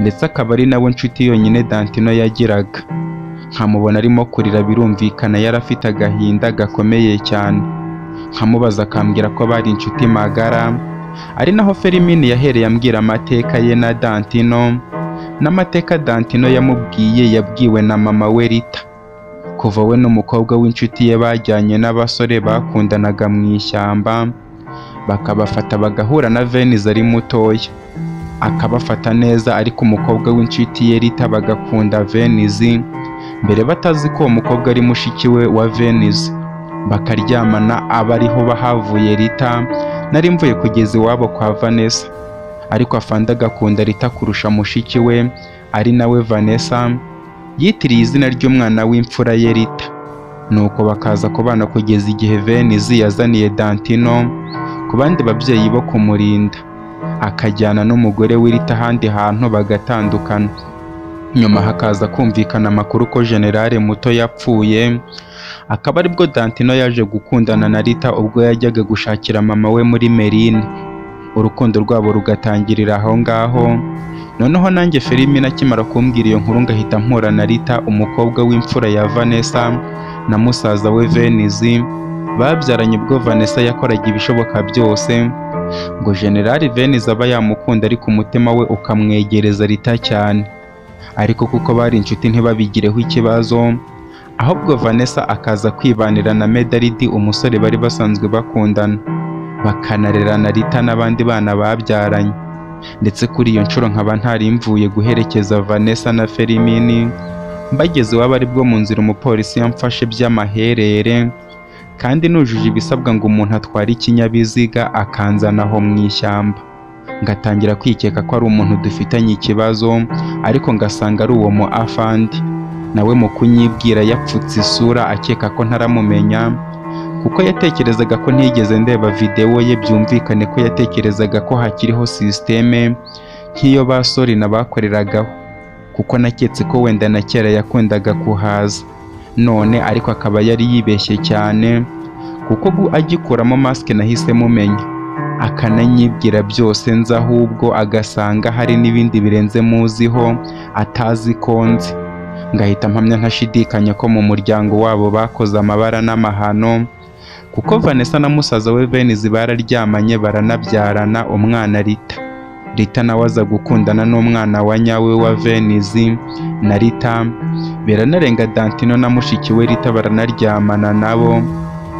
Speaker 2: ndetse akaba ari nawe nshuti yonyine Dantino yagiraga. Nkamubona arimo kurira, birumvikana yari afite agahinda gakomeye cyane. Nkamubaza akambwira ko bari inshuti magara, ari naho Fermini yahereye ambwira amateka ye na Dantino, n'amateka Dantino yamubwiye yabwiwe na mama we Rita. Kuva we n'umukobwa w'inshuti ye bajyanye n'abasore bakundanaga mu ishyamba, bakabafata bagahura na Venice ari mutoya, akabafata neza, ariko umukobwa w'inshuti ye Rita bagakunda Venice mbere batazi ko uwo mukobwa ari mushiki we wa Venice, bakaryamana. Aba ariho bahavuye Rita nari mvuye kugeza iwabo kwa Vanessa, ariko afande agakunda Rita kurusha mushiki we ari nawe Vanessa, yitiriye izina ry'umwana w'imfura ye Rita. Nuko bakaza kubana kugeza igihe Venice yazaniye Dantino ku bandi babyeyi bo kumurinda, akajyana n'umugore we Rita ahandi hantu bagatandukana. Nyuma hakaza kumvikana amakuru ko Generale Muto yapfuye, akaba aribwo Dantino yaje gukundana na Rita ubwo yajyaga gushakira mama we muri Merine. Urukundo rwabo rugatangirira aho ngaho. Noneho nanjye Fermini akimara kumbwira iyo nkuru ngahita mpura na Rita, umukobwa w'imfura ya Vanessa, na musaza we Venice babyaranye ubwo Vanessa yakoraga ibishoboka byose ngo General Venice aba yamukunda, ariko umutima we ukamwegereza Rita cyane. Ariko kuko bari inshuti ntibabigireho ikibazo, ahubwo Vanessa akaza kwibanira na Medard, umusore bari basanzwe bakundana, bakanarerana Rita n'abandi bana babyaranye. Ndetse kuri iyo nshuro nkaba ntari mvuye guherekeza Vanessa na Fermini, mbageze iwabo aribwo mu nzira umupolisi yamfashe by'amaherere, kandi nujuje ibisabwa ngo umuntu atware ikinyabiziga akanzana aho mu ishyamba. Ngatangira kwikeka ko ari umuntu dufitanye ikibazo, ariko ngasanga ari uwo mu afandi. Nawe mu kunyibwira yapfutse isura akeka ko ntaramumenya, kuko yatekerezaga ko ntigeze ndeba videwo ye. Byumvikane ko yatekerezaga ko hakiriho sisiteme nk'iyo basori nabakoreragaho, kuko naketse ko wenda na kera yakundaga kuhaza none, ariko akaba yari yibeshye cyane, kuko agikuramo masike nahise mumenya, akananyibwira byose nzi, ahubwo agasanga hari n'ibindi birenze muziho atazi ko nzi. Ngahita mpamya ntashidikanya ko mu muryango wabo bakoze amabara n'amahano, kuko Vanessa na musaza we Venice bararyamanye baranabyarana umwana Rita. Rita nawe aza gukundana n'umwana wa nyawe wa Venice na Rita, biranarenga Dantino na mushiki we Rita baranaryamana nabo,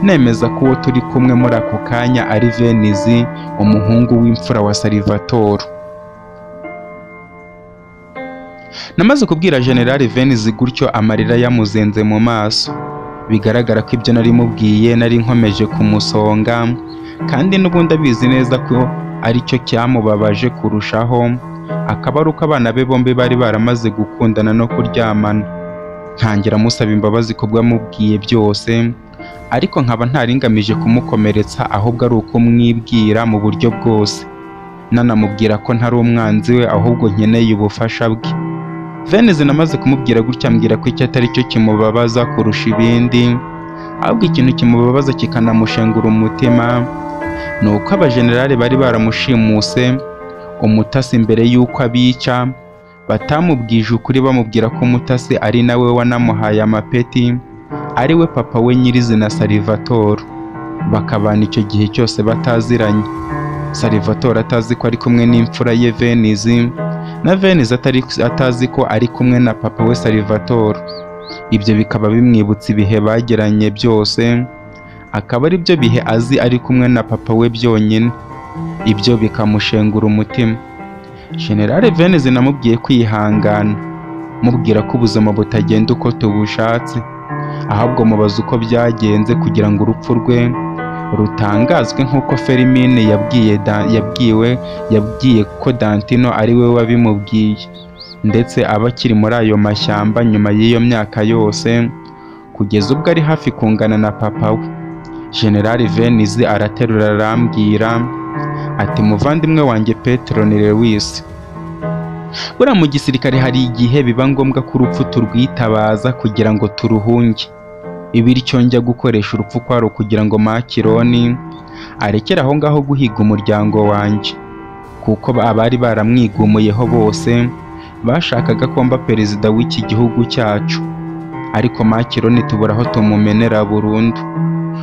Speaker 2: nemeza ko uwo turi kumwe muri ako kanya ari Venice, umuhungu w'imfura wa Salvatore. Namaze kubwira General Venice gutyo amarira yamuzenze mu maso. Bigaragara ko ibyo nari mubwiye nari nkomeje kumusonga, kandi n'ubundi abizi neza ko ari cyo cyamubabaje kurushaho, akaba ari uko abana be bombi bari baramaze gukundana no kuryamana. Ntangira musaba imbabazi ko bwamubwiye byose, ariko nkaba ntaringamije kumukomeretsa, ahubwo ari ukumwibwira mu buryo bwose, nanamubwira ko ntari umwanzi we, ahubwo nkeneye ubufasha bwe. Venice namaze kumubwira gutya ambwira ko icyo atari cyo kimubabaza kurusha ibindi, ahubwo ikintu kimubabaza kikanamushengura umutima ni uko abajenerali bari baramushimuse umutasi mbere y'uko abica, batamubwije ukuri bamubwira ko umutasi ari nawe wanamuhaye amapeti, ari we papa we nyirizina Salvatore. Bakabana icyo gihe cyose bataziranye, Salvatore atazi ko ari kumwe n'imfura ye Venice, na Venice atazi ko ari kumwe na papa we Salvatore. Ibyo bikaba bimwibutsa ibihe bagiranye byose, akaba ari byo bihe azi ari kumwe na papa we byonyine. Ibyo bikamushengura umutima. General Venise namubwiye kwihangana, mubwira ko ubuzima butagenda uko tubushatse, ahubwo mubaza uko byagenze kugira ngo urupfu rwe rutangazwe nk'uko Fermine yabwiye ko Dantino ari we wabimubwiye, ndetse aba akiri muri ayo mashyamba nyuma y'iyo myaka yose, kugeza ubwo ari hafi kungana na papa we. General Venise araterura arambwira ati muvandimwe wanjye Petron Lewis, buriya mu gisirikare hari igihe biba ngombwa ko urupfu turwitabaza kugira ngo turuhunge. Bityo njya gukoresha urupfu kwaro kugira ngo Makironi arekere aho ngaho guhiga umuryango wanjye, kuko abari baramwigumuyeho bose bashakaga ko mba perezida w'iki gihugu cyacu, ariko Makironi tubura aho tumumenera burundu.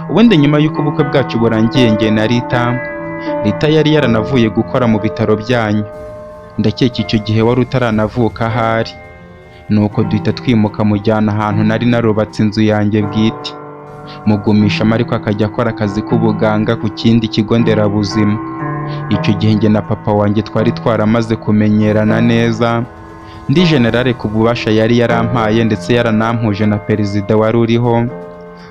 Speaker 2: Ubundi nyuma y'uko ubukwe bwacu burangiye njye na Rita yari yaranavuye gukora mu bitaro byanyu, ndakeka icyo gihe wari utaranavuka ahari, nuko duhita twimuka mujyana ahantu nari narubatse inzu yanjye bwite, mugumishamo ariko akajya akora akazi k'ubuganga ku kindi kigo nderabuzima. Icyo gihe njye na papa wanjye twari twaramaze kumenyerana neza, ndi generale ku bubasha yari yarampaye ndetse yaranampuje na perezida wari uriho,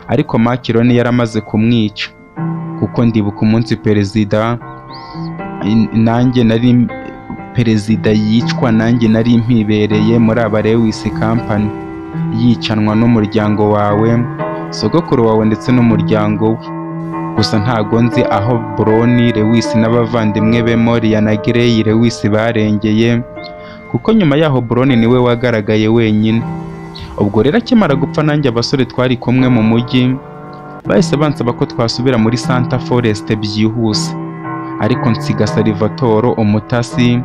Speaker 2: ariko Makironi yaramaze kumwica, kuko ndibuka umunsi perezida yicwa nanjye nari mpibereye muri aba Lewis Company, yicanwa n'umuryango wawe, sogokuru wawe ndetse n'umuryango we. Gusa ntago nzi aho Brony Lewis n'abavandimwe be Moria na Grey Lewis barengeye, kuko nyuma yaho Brony niwe wagaragaye wenyine. Ubwo rero akimara gupfa nanjye abasore twari kumwe mu mujyi bahise bansaba ko twasubira muri Santa Forest byihuse, ariko nsiga Salvatore umutasi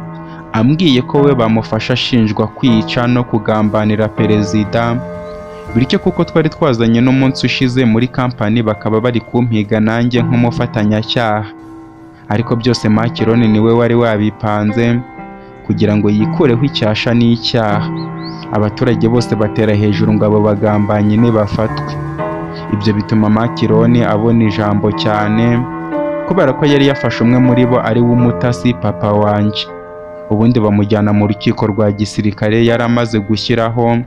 Speaker 2: ambwiye ko we bamufasha ashinjwa kwica no kugambanira perezida, bityo kuko twari twazanye n'umunsi ushize muri kampani bakaba bari kumpiga nanjye nk'umufatanyacyaha, ariko byose Makironi niwe wari wabipanze kugira ngo yikureho icyasha n'icyaha. Abaturage bose batera hejuru ngo abo bagambanyi nibafatwe. Ibyo bituma Makironi abona ijambo cyane, kubera ko yari yafashe umwe muri bo ari w'umutasi papa wanjye. Ubundi bamujyana mu rukiko rwa gisirikare yari amaze gushyiraho,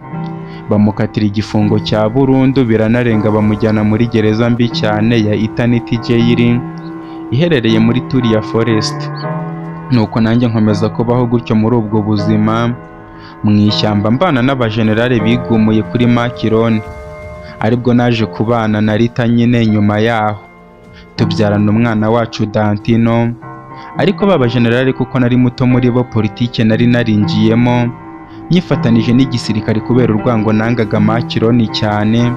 Speaker 2: bamukatira igifungo cya burundu, biranarenga bamujyana muri gereza mbi cyane ya Eternity Jail iherereye muri Turia Forest. Nuko nanjye nkomeza kubaho gutyo muri ubwo buzima mu ishyamba, mbana n'abajenerale bigumuye kuri Makironi, aribwo naje kubana na Rita nyine nyuma yaho, tubyarana umwana wacu Dantino. Ariko baba generale kuko nari muto muri bo, politike nari narinjiyemo nyifatanije n'igisirikare kubera urwango nangaga Makironi cyane,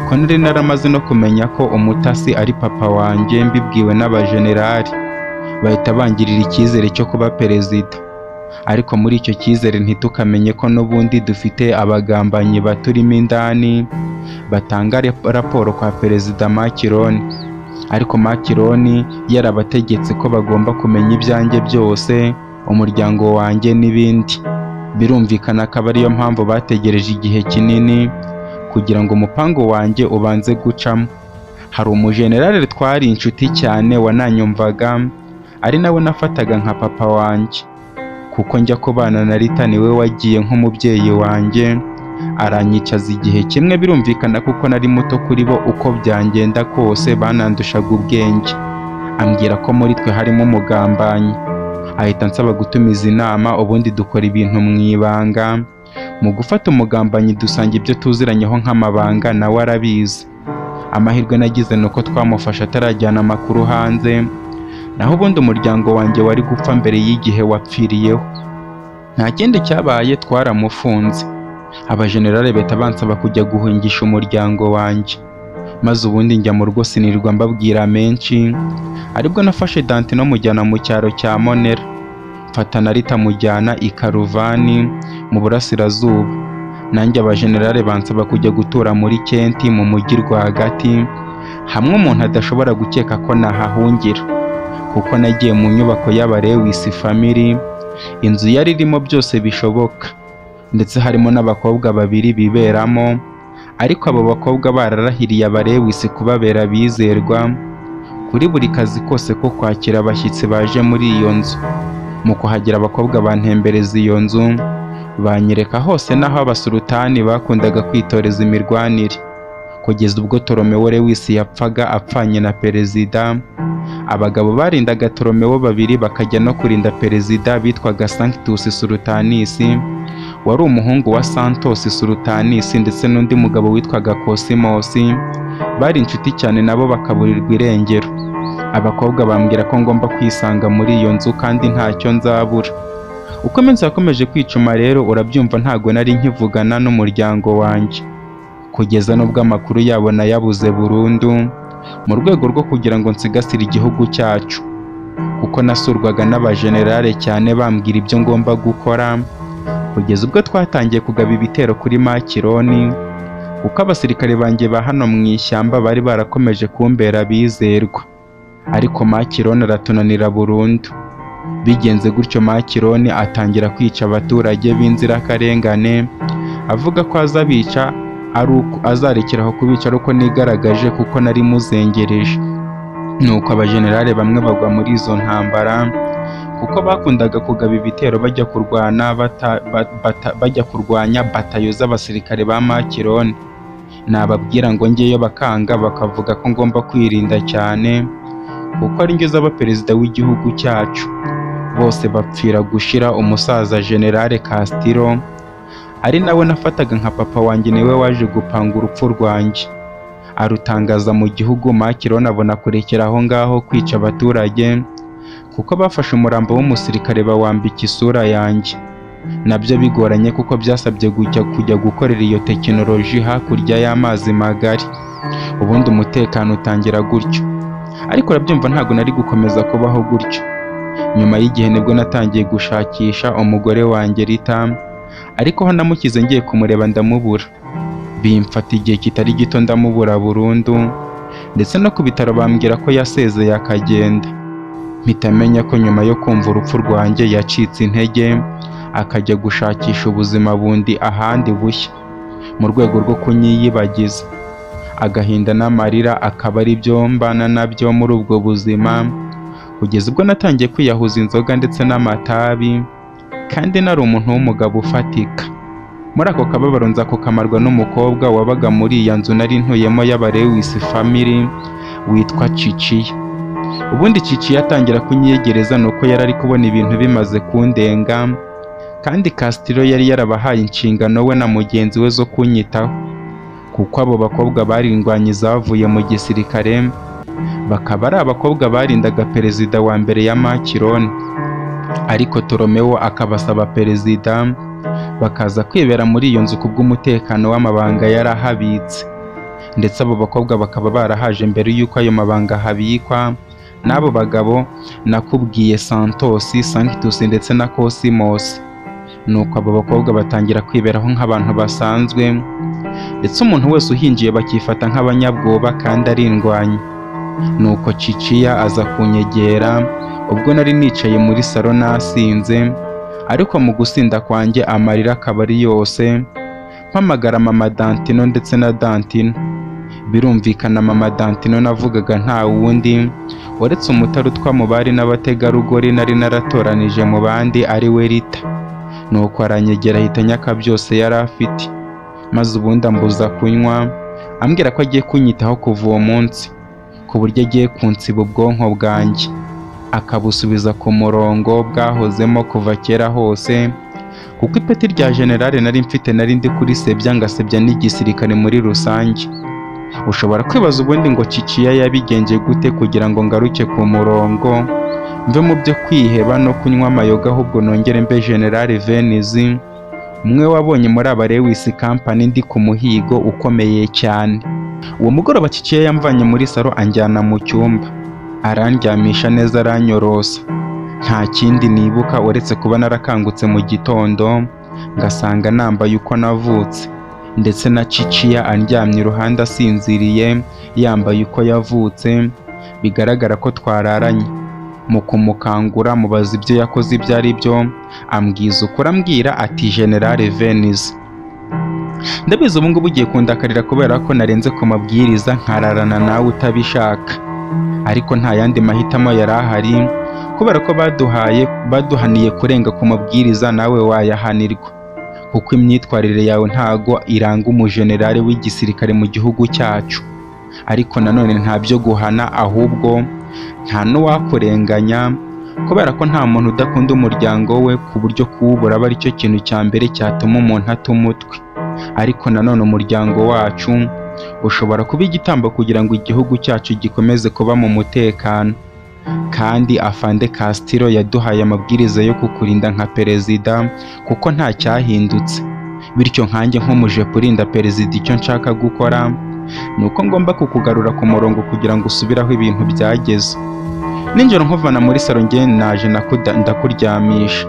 Speaker 2: ko nari naramaze no kumenya ko umutasi ari papa wanjye mbibwiwe n'abajenerali, bahita bangirira icyizere cyo kuba perezida. Ariko muri icyo cyizere ntitukamenye ko n'ubundi dufite abagambanyi baturimo indani batanga raporo kwa perezida Makironi, ariko Makironi yarabategetse ko bagomba kumenya ibyanjye byose, umuryango wanjye n'ibindi. Birumvikana ko ariyo mpamvu bategereje igihe kinini kugira ngo umupango wanjye ubanze gucamo. Hari umujenerale twari inshuti cyane wananyumvaga, ari nawe nafataga nka papa wanjye, kuko njya kubana na Rita niwe wagiye nk'umubyeyi wanjye, aranyicaza igihe kimwe. Birumvikana kuko nari muto kuri bo, uko byangenda kose banandushaga ubwenge. Ambwira ko muri twe harimo umugambanyi, ahita ansaba gutumiza inama, ubundi dukora ibintu mu ibanga. Mu gufata umugambanyi dusanga ibyo tuziranyeho nk'amabanga, nawe arabizi. Amahirwe nagize nuko twamufasha atarajyana amakuru hanze, naho ubundi umuryango wanjye wari gupfa mbere y'igihe wapfiriyeho. Nta kindi cyabaye, twaramufunze. Abajenerale bahita bansaba kujya guhungisha umuryango wanjye, maze ubundi njya mu rugo sinirwa mbabwira menshi. Aribwo nafashe Dantino mujyana mu cyaro cya Monera, mfata na Rita mujyana i Karuvani mu burasirazuba. Nanjye abajenerale bansaba kujya gutura muri Kenti mu mujyi rwagati, hamwe umuntu adashobora gukeka ko nahahungira, kuko nagiye mu nyubako y'aba Lewis family, inzu yari irimo byose bishoboka, ndetse harimo n'abakobwa babiri biberamo, ariko abo bakobwa bararahiriye abarewisi kubabera abizerwa kuri buri kazi kose ko kwakira abashyitsi baje muri iyo nzu. Mu kuhagera abakobwa bantembereza iyo nzu, banyereka hose n'aho abasulutani bakundaga kwitoreza imirwanire, kugeza ubwo Tolomewo Lewisi yapfaga apfanye na perezida. Abagabo barindaga Tolomewo babiri bakajya no kurinda perezida bitwaga Sanctus Sultanis, wari umuhungu wa Santos Sultanis, ndetse n'undi mugabo witwaga Cosimos. Bari inshuti cyane nabo bakaburirwa irengero. Abakobwa bambwira ko ngomba kwisanga muri iyo nzu kandi ntacyo nzabura. Uko iminsi yakomeje kwicuma rero urabyumva, ntago nari nkivugana n'umuryango wanjye, kugeza n'ubwo amakuru yabo nayabuze burundu, mu rwego rwo kugira ngo nsigasire igihugu cyacu, kuko nasurwaga n'abajenerale cyane bambwira ibyo ngomba gukora, kugeza ubwo twatangiye kugaba ibitero kuri Makironi, kuko abasirikare banjye ba hano mu ishyamba bari barakomeje kumbera abizerwa, ariko Makironi aratunanira burundu. Bigenze gutyo Makironi atangira kwica abaturage b'inzirakarengane, avuga ko azabica azarekeraho kubica ari uko nigaragaje kuko nari muzengereje. Nuko abajenerale bamwe bagwa muri izo ntambara, kuko bakundaga kugaba ibitero bajya kurwanya batayo z'abasirikare ba Makironi. Nababwira ngo njyeyo bakanga, bakavuga ko ngomba kwirinda cyane kuko ari njye uzaba perezida w'igihugu cyacu. Bose bapfira gushira umusaza Generale Castro, ari nawe nafataga nka papa wanjye, niwe waje gupanga urupfu rwanjye, arutangaza mu gihugu. Makironi abona kurekera aho ngaho kwica abaturage, kuko bafashe umurambo w'umusirikare bawambika isura yanjye, nabyo bigoranye kuko byasabye kujya gukorera iyo tekinoloji hakurya y'amazi magari. Ubundi umutekano utangira gutyo, ariko urabyumva ntabwo nari gukomeza kubaho gutyo. Nyuma y'igihe nibwo natangiye gushakisha umugore wanjye Rita, ariko ho namukize ngiye kumureba ndamubura. Bimfata igihe kitari gito ndamubura burundu, ndetse no ku bitaro bambwira ko yasezeye akagenda. Mpita menya ko nyuma yo kumva urupfu rwanjye yacitse intege, akajya gushakisha ubuzima bundi ahandi bushya, mu rwego rwo kunyiyibagiza. Agahinda n'amarira akaba ari byo mbana nabyo muri ubwo buzima, kugeza ubwo natangiye kwiyahuza inzoga ndetse n'amatabi, kandi nari umuntu w'umugabo ufatika. Muri ako kababaro nza kukamarwa n'umukobwa wabaga muri iya nzu nari ntuyemo y'abarewisi family witwa Ciciya. Ubundi Ciciya atangira kunyegereza nuko yari ari kubona ibintu bimaze kundenga, kandi Castro yari yarabahaye inshingano we na mugenzi we zo kunyitaho, kuko abo bakobwa barindwanye zavuye mu gisirikare, bakaba ari abakobwa barindaga perezida wa mbere ya Makironi. Ariko Tolomewo akabasaba perezida, bakaza kwibera muri iyo nzu kubw'umutekano w'amabanga yarahabitse, ndetse abo bakobwa bakaba barahaje mbere y'uko ayo mabanga habikwa n'abo bagabo nakubwiye, Santos, Sanctus ndetse na Cosimos. Nuko abo bakobwa batangira kwiberaho nk'abantu basanzwe, ndetse umuntu wese uhinjiye bakifata nk'abanyabwoba kandi arindwanya. Nuko Ciciya aza kunyegera ubwo nari nicaye muri salo nasinze, ariko mu gusinda kwanjye amarira akaba ari yose. Mpamagara mama Dantino ndetse na Dantino. Birumvikana mama Dantino navugaga nta wundi uretse umutarutwa mu bari n'abategarugori nari naratoranije mu bandi, ari we Rita. Nuko aranyegera ahita anyaka byose yari afite, maze ubundi ambuza kunywa, ambwira ko agiye kunyitaho kuva uwo munsi, ku buryo agiye kunsiba ubwonko bwanjye, akabusubiza ku murongo bwahozemo kuva kera hose, kuko ipeti rya generale nari mfite nari ndi kurisebya ngasebya n'igisirikare muri rusange. Ushobora kwibaza ubundi ngo Ciciya yabigenje gute kugira ngo ngaruke ku murongo, mve mu byo kwiheba no kunywa amayoga, ahubwo nongere mbe Generale Venizi, umwe wabonye muri abarewisi company ndi ku muhigo ukomeye cyane. Uwo mugoroba Ciciya yamvanye muri salo anjyana mu cyumba, arandyamisha neza aranyorosa. Nta kindi nibuka uretse kuba narakangutse mu gitondo ngasanga nambaye uko navutse, ndetse na Ciciya andyamye iruhande asinziriye yambaye uko yavutse, bigaragara ko twararanye. Mu kumukangura mubaza ibyo yakoze ibyo ari byo, ambwiza ukuri ambwira ati Generale Venizi, Ndabizi ubu ngubu ugiye kundakarira kubera ko narenze ku mabwiriza nkararana nawe utabishaka, ariko nta yandi mahitamo yari ahari kubera ko baduhaniye kurenga ku mabwiriza, nawe wayahanirwa kuko imyitwarire yawe ntago iranga umujenerali w'igisirikare mu gihugu cyacu. Ariko nanone nta byo guhana, ahubwo nta n'uwakurenganya kubera ko nta muntu udakunda umuryango we ku buryo kuwubura aba aricyo kintu cya mbere cyatuma umuntu ata umutwe. Ariko nanone umuryango wacu ushobora kuba igitambo kugira ngo igihugu cyacu gikomeze kuba mu mutekano, kandi Afande Castro yaduhaye amabwiriza yo kukurinda nka perezida kuko nta cyahindutse. Bityo nkanjye nk'umuje kurinda perezida, icyo nshaka gukora ni uko ngomba kukugarura ku murongo kugira ngo usubire aho ibintu byageze. Ninjoro nkuvana muri salo njye naje ndakuryamisha,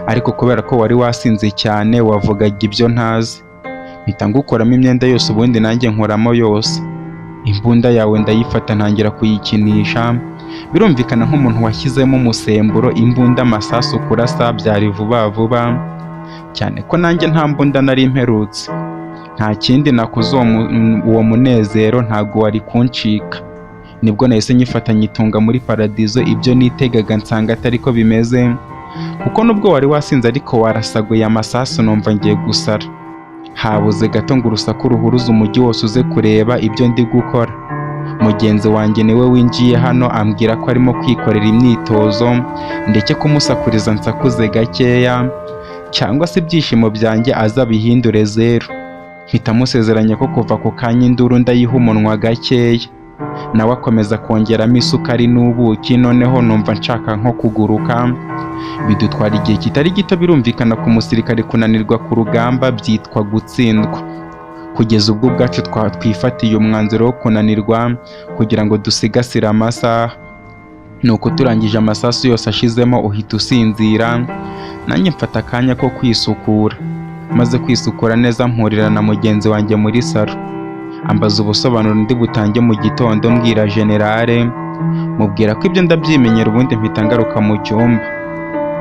Speaker 2: ariko kubera ko wari wasinze cyane wavugaga ibyo ntazi, mpita ngukuramo imyenda yose, ubundi nanjye nkuramo yose. Imbunda yawe ndayifata ntangira kuyikinisha. Birumvikana nk'umuntu washyizemo umusemburo, imbunda amasasu kurasa byari vuba vuba cyane ko nanjye nta mbunda nari mperutse. Nta kindi nakoze uwo munezero ntago wari kuncika. Nibwo nahise nyifata nyitunga muri paradizo, ibyo nitegaga nsanga atari ko bimeze, kuko nubwo wari wasinze ariko warasaguye amasasu numva ngiye gusara. Habuze gato ngo urusaku ruhuruza umujyi wose uze kureba ibyo ndi gukora. Mugenzi wanjye niwe winjiye hano ambwira ko arimo kwikorera imyitozo, ndeke kumusakuriza nsakuze gakeya cyangwa se ibyishimo byanjye aza bihindure zero. Mpita musezeranya ko kuva ku kanya induru ndayiha umunwa gakeya. Nawe akomeza kongeramo isukari n'ubuki, noneho numva nshaka nko kuguruka. Bidutwara igihe kitari gito, birumvikana ku musirikare kunanirwa ku rugamba byitwa gutsindwa. Kugeza ubwo ubwacu twifatiye umwanzuro wo kunanirwa kugira ngo dusigasire amasaha. Nuko turangije amasasu yose ashizemo uhita usinzira, nanjye mfata akanya ko kwisukura. Maze kwisukura neza mpurira na mugenzi wanjye muri salo, ambaza ubusobanuro ndi butange mu gitondo. Mbwira generale, mubwira ko ibyo ndabyimenyera, ubundi mpita ngaruka mu cyumba.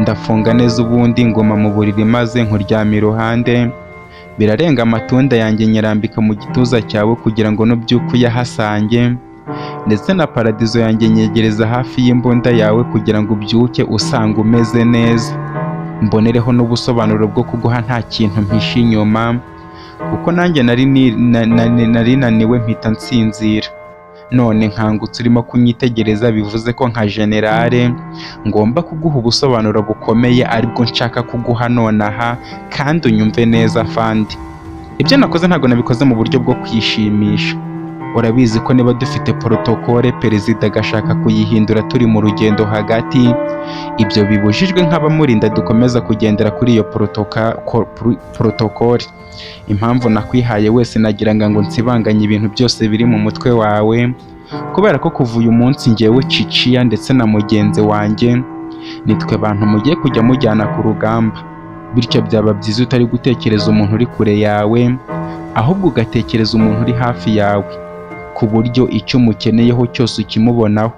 Speaker 2: Ndafunga neza ubundi nguma mu buriri maze nkuryama iruhande. Birarenga amatunda yanjye nyirambika mu gituza cyawe kugira ngo nubyuka uyahasange, ndetse na paradizo yanjye nyegereza hafi y'imbunda yawe kugira ngo ubyuke usanga umeze neza. Mbonereho n'ubusobanuro bwo kuguha nta kintu mpishe inyuma, kuko nanjye nari naniwe mpita nsinzira. None nkangutse urimo kunyitegereza, bivuze ko nka generale ngomba kuguha ubusobanuro bukomeye aribwo nshaka kuguha nonaha, kandi unyumve neza Afande. Ibyo nakoze ntabwo nabikoze mu buryo bwo kwishimisha. Urabizi ko niba dufite protokole perezida agashaka kuyihindura turi mu rugendo hagati, ibyo bibujijwe nk'abamurinda dukomeza kugendera kuri iyo protokole. Impamvu nakwihaye wese nagira ngo nsibanganye ibintu byose biri mu mutwe wawe, kubera ko kuva uyu munsi njyewe Ciciya ndetse na mugenzi wanjye nitwe bantu mugiye kujya mujyana ku rugamba. Bityo byaba byiza utari gutekereza umuntu uri kure yawe, ahubwo ugatekereza umuntu uri hafi yawe, ku buryo icyo umukeneyeho cyose ukimubonaho.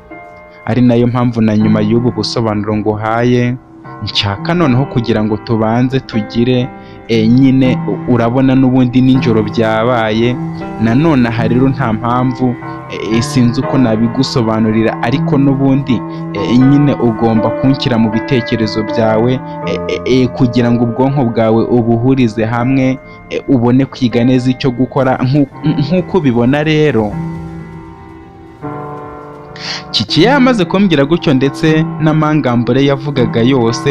Speaker 2: Ari nayo mpamvu na nyuma y'ubu busobanuro nguhaye nshaka noneho kugira ngo tubanze tugire nyine, urabona n'ubundi ninjoro byabaye. Nanone aha rero nta mpamvu sinzi uko nabigusobanurira, ariko n'ubundi nyine ugomba kunshyira mu bitekerezo byawe kugira ngo ubwonko bwawe ubuhurize hamwe, ubone kwiga neza icyo gukora nk'uko ubibona. Rero Ciciya yamaze kumbwira gutyo, ndetse n'amangambure yavugaga yose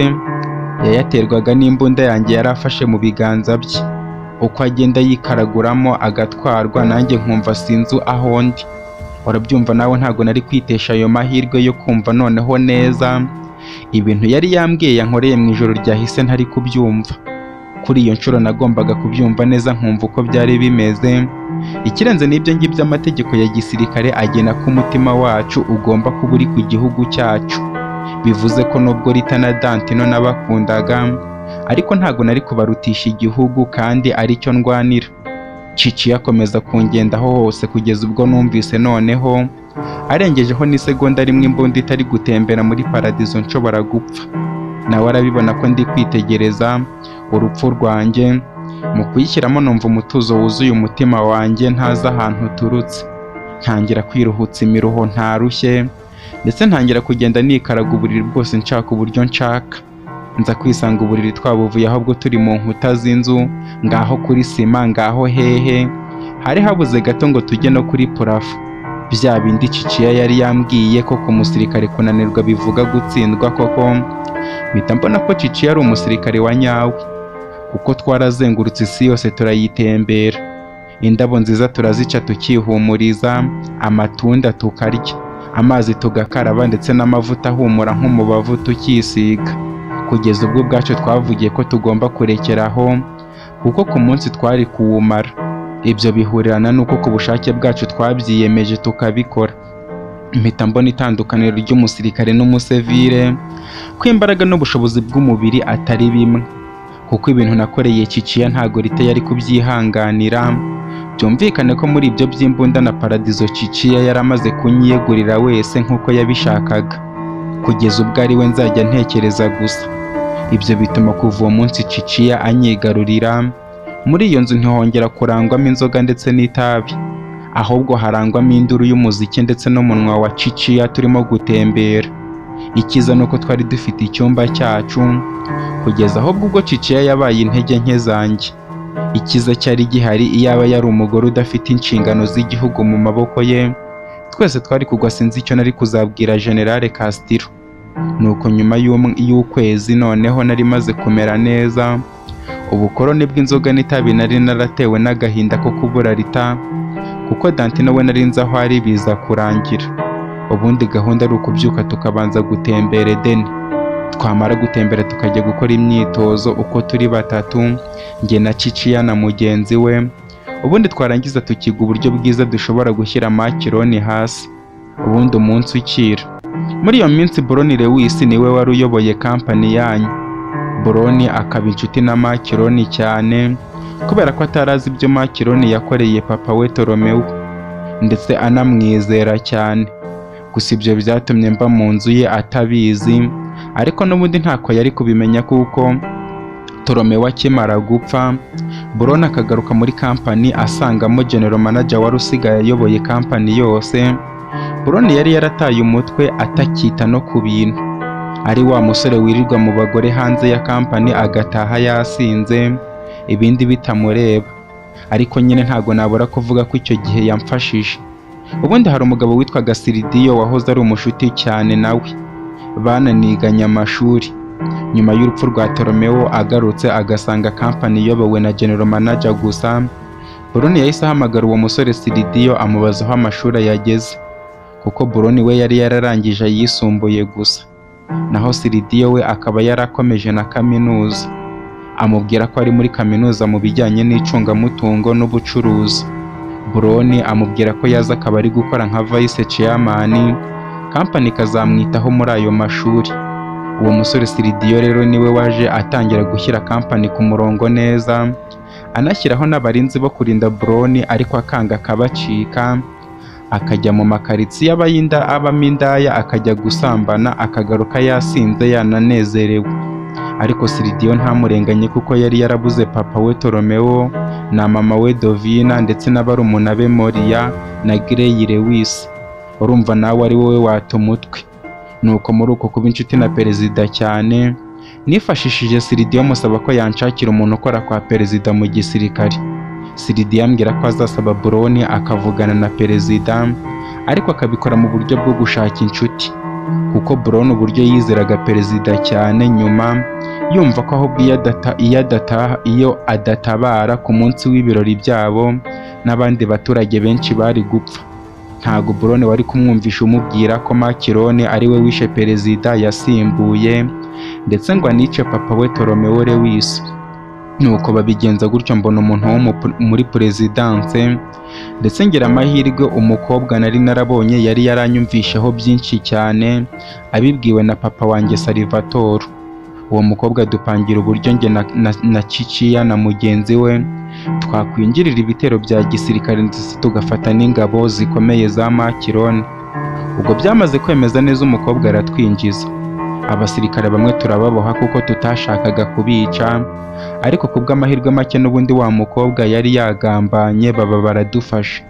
Speaker 2: yayaterwaga n'imbunda yanjye yari afashe mu biganza bye. Uko agenda yikaraguramo agatwarwa, nanjye nkumva sinzi aho ndi. Urabyumva nawe, ntabwo nari kwitesha ayo mahirwe yo kumva noneho neza ibintu yari yambwiye yankoreye mu ijoro ryahise ntari kubyumva. Kuri iyo nshuro nagombaga kubyumva neza nkumva uko byari bimeze. Ikirenze n'ibyo ngibyo, amategeko ya gisirikare agena ko umutima wacu ugomba kuba uri ku gihugu cyacu. Bivuze ko nubwo Rita na Dantino nabakundaga, ariko ntabwo nari kubarutisha igihugu kandi aricyo ndwanira. Ciciya akomeza kungendaho hose kugeza ubwo numvise noneho arengejeho n'isegonda rimwe imbunda itari gutembera muri paradizo nshobora gupfa. Nawe arabibona ko ndi kwitegereza urupfu rwanjye, Mu kuyishyiramo numva umutuzo wuzuye umutima wanjye ntazi ahantu uturutse. Ntangira kwiruhutsa imiruho ntarushye, ndetse ntangira kugenda nikaraga uburiri bwose nshaka uburyo nshaka. Nza kwisanga uburiri twabuvuye ahubwo turi mu nkuta z'inzu, ngaho kuri sima, ngaho hehe. Hari habuze gato ngo tujye no kuri purafo. Bya bindi Ciciya yari yambwiye ko ku musirikare kunanirwa bivuga gutsindwa koko. Mpita mbona ko Ciciya ari umusirikare wa nyawe, kuko twarazengurutse isi yose turayitembera. Indabo nziza turazica tukihumuriza, amatunda tukarya, amazi tugakaraba, ndetse n'amavuta ahumura nk'umubavu tukisiga. Kugeza ubwo bwacu twavugiye ko tugomba kurekeraho, kuko ku munsi twari kuwumara. Ibyo bihurirana n'uko ku bushake bwacu twabyiyemeje tukabikora. Mpita mbona itandukaniro ry'umusirikare n'umusivile, ko imbaraga n'ubushobozi bw'umubiri atari bimwe, kuko ibintu nakoreye Ciciya ntago Rita yari kubyihanganira. Byumvikane ko muri ibyo by'imbunda na paradizo Ciciya yari amaze kunyiyegurira wese nk'uko yabishakaga, kugeza ubwo ari we nzajya ntekereza gusa. Ibyo bituma kuva uwo munsi Ciciya anyigarurira. Muri iyo nzu ntihongera kurangwamo inzoga ndetse n'itabi, ahubwo harangwamo induru y'umuziki ndetse n'umunwa wa Ciciya turimo gutembera. Ikiza nuko twari dufite icyumba cyacu, kugeza ahubwo ubwo Ciciya yabaye intege nke zanjye. Ikiza cyari gihari, iyaba yari umugore udafite inshingano z'igihugu mu maboko ye, twese twari kugwa. Sinzi icyo nari kuzabwira General Castro. Nuko nyuma y'ukwezi noneho nari maze kumera neza. Ubukoroni bw'inzoga n'itabi nari naratewe n'agahinda ko kubura Rita, kuko Dantino we nari nzi aho ari biza kurangira. Ubundi gahunda ari ukubyuka tukabanza gutembera Edeni, twamara gutembera tukajya gukora imyitozo uko turi batatu, njye na Ciciya na mugenzi we. Ubundi twarangiza tukiga uburyo bwiza dushobora gushyira makironi hasi, ubundi umunsi ukira. Muri iyo minsi Broni Lewis niwe wari uyoboye kampani yanyu. Broni akaba inshuti na makironi cyane, kubera ko atarazi ibyo makironi yakoreye papa we Tolomeo, ndetse anamwizera cyane. Gusa ibyo byatumye mba mu nzu ye atabizi, ariko n'ubundi ntako yari kubimenya, kuko Tolomeo akimara gupfa, Broni akagaruka muri kampani asangamo general manager wari usigaye ayoboye kampani yose. Broni yari yarataye umutwe atakita no ku bintu, ari wa musore wirirwa mu bagore hanze ya kampani agataha yasinze, ibindi bitamureba. Ariko nyine ntago nabura kuvuga ko icyo gihe yamfashije. Ubundi hari umugabo witwaga Siridiyo wahoze ari umushuti cyane nawe, bananiganye amashuri. Nyuma y'urupfu rwa Tolomeo agarutse agasanga kampani iyobowe na general manager gusa, Broni yahise ahamagara uwo musore Siridiyo amubaza aho amashuri yageze, kuko Broni we yari yararangije ayisumbuye gusa, naho Siridiyo we akaba yarakomeje na kaminuza. Amubwira ko ari muri kaminuza mu bijyanye n'icungamutungo n'ubucuruzi. Broni amubwira ko yaza akaba ari gukora nka vice chairman, kampani ikazamwitaho muri ayo mashuri. Uwo musore Siridiyo rero niwe waje atangira gushyira kampani ku murongo neza, anashyiraho n'abarinzi bo kurinda Broni, ariko akanga akabacika, akajya mu makaritsiye abamo indaya, akajya gusambana, akagaruka yasinze yananezerewe. Ariko Siridiyo ntamurenganye, kuko yari yarabuze papa we Tolomeo na mama we Dovina, ndetse n'abarumuna be Moria na Grey Lewis. Urumva nawe ari wowe wata umutwe. Nuko muri uko kuba inshuti na perezida cyane, nifashishije Siridiyo musaba ko yanshakira umuntu ukora kwa perezida mu gisirikare. Siridiyo ambwira ko azasaba Broni akavugana na perezida, ariko akabikora mu buryo bwo gushaka inshuti, kuko Broni uburyo yizeraga perezida cyane, nyuma yumva ko ahubwo iyo adatabara ku munsi w'ibirori byabo n'abandi baturage benshi bari gupfa. Ntago Broni wari kumwumvisha umubwira ko makironi ari we wishe perezida yasimbuye, ndetse ngo anice papa we Tolomeo Lewis. Nuko babigenza gutyo, mbona umuntu wo muri perezidanse, ndetse ngira amahirwe umukobwa nari narabonye yari yaranyumvisheho byinshi cyane, abibwiwe na papa wanjye Salvatore. Uwo mukobwa dupangira uburyo njye na Ciciya na mugenzi we twakwinjirira ibitero bya gisirikare, ndetse tugafata n'ingabo zikomeye za makironi. Ubwo byamaze kwemeza neza umukobwa aratwinjiza. Abasirikare bamwe turababoha kuko tutashakaga kubica, ariko kubw'amahirwe make n'ubundi wa mukobwa yari yagambanye baba baradufashe,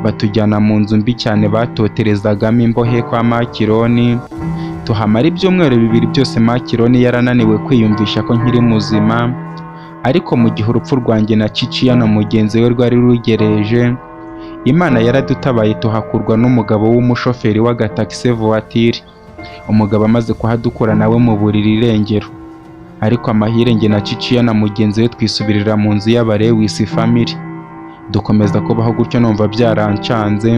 Speaker 2: batujyana mu nzu mbi cyane batoterezagamo imbohe kwa Makironi. Tuhamara ibyumweru 2 byose Makironi yarananiwe kwiyumvisha ko nkiri muzima, ariko mu gihe urupfu rwanjye na Ciciya na mugenzi we rwari rugereje, Imana yaradutabaye tuhakurwa n'umugabo w'umushoferi w'agataxi voiture. Umugabo amaze kuhadukura nawe mu buriri irengero, ariko amahire njye na Ciciya na mugenzi we twisubirira mu nzu y'Abarewisi family. Dukomeza kubaho gutyo numva byarancanze,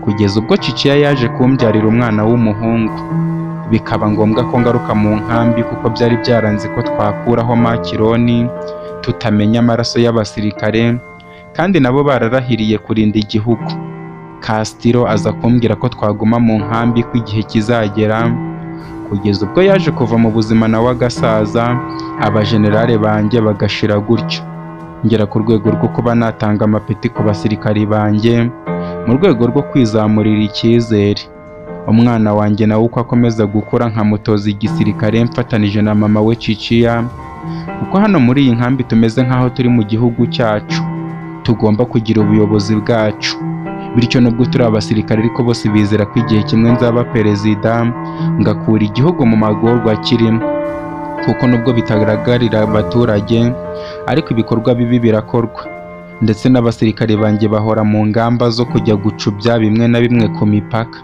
Speaker 2: kugeza ubwo Ciciya yaje kumbyarira umwana w'umuhungu. Bikaba ngombwa ko ngaruka mu nkambi kuko byari byaranze ko twakuraho Makironi tutamenya amaraso y'abasirikare, kandi nabo bararahiriye kurinda igihugu. Castro aza kumbwira ko twaguma mu nkambi ko igihe kizagera, kugeza ubwo yaje kuva mu buzima nawe agasaza, abajenerale banjye bagashira gutyo. Ngera ku rwego rwo kuba natanga amapeti ku basirikari banjye mu rwego rwo kwizamurira icyizere. Umwana wanjye nawe uko akomeza gukura nkamutoza igisirikare mfatanije na mama we Ciciya, kuko hano muri iyi nkambi tumeze nk'aho turi mu gihugu cyacu, tugomba kugira ubuyobozi bwacu. Bityo nubwo turi abasirikare ariko bose bizera ko igihe kimwe nzaba perezida ngakura igihugu mu magorwa kirimo, kuko nubwo bitagaragarira abaturage ariko ibikorwa bibi birakorwa, ndetse n'abasirikare banjye bahora mu ngamba zo kujya gucubya bimwe na bimwe ku mipaka,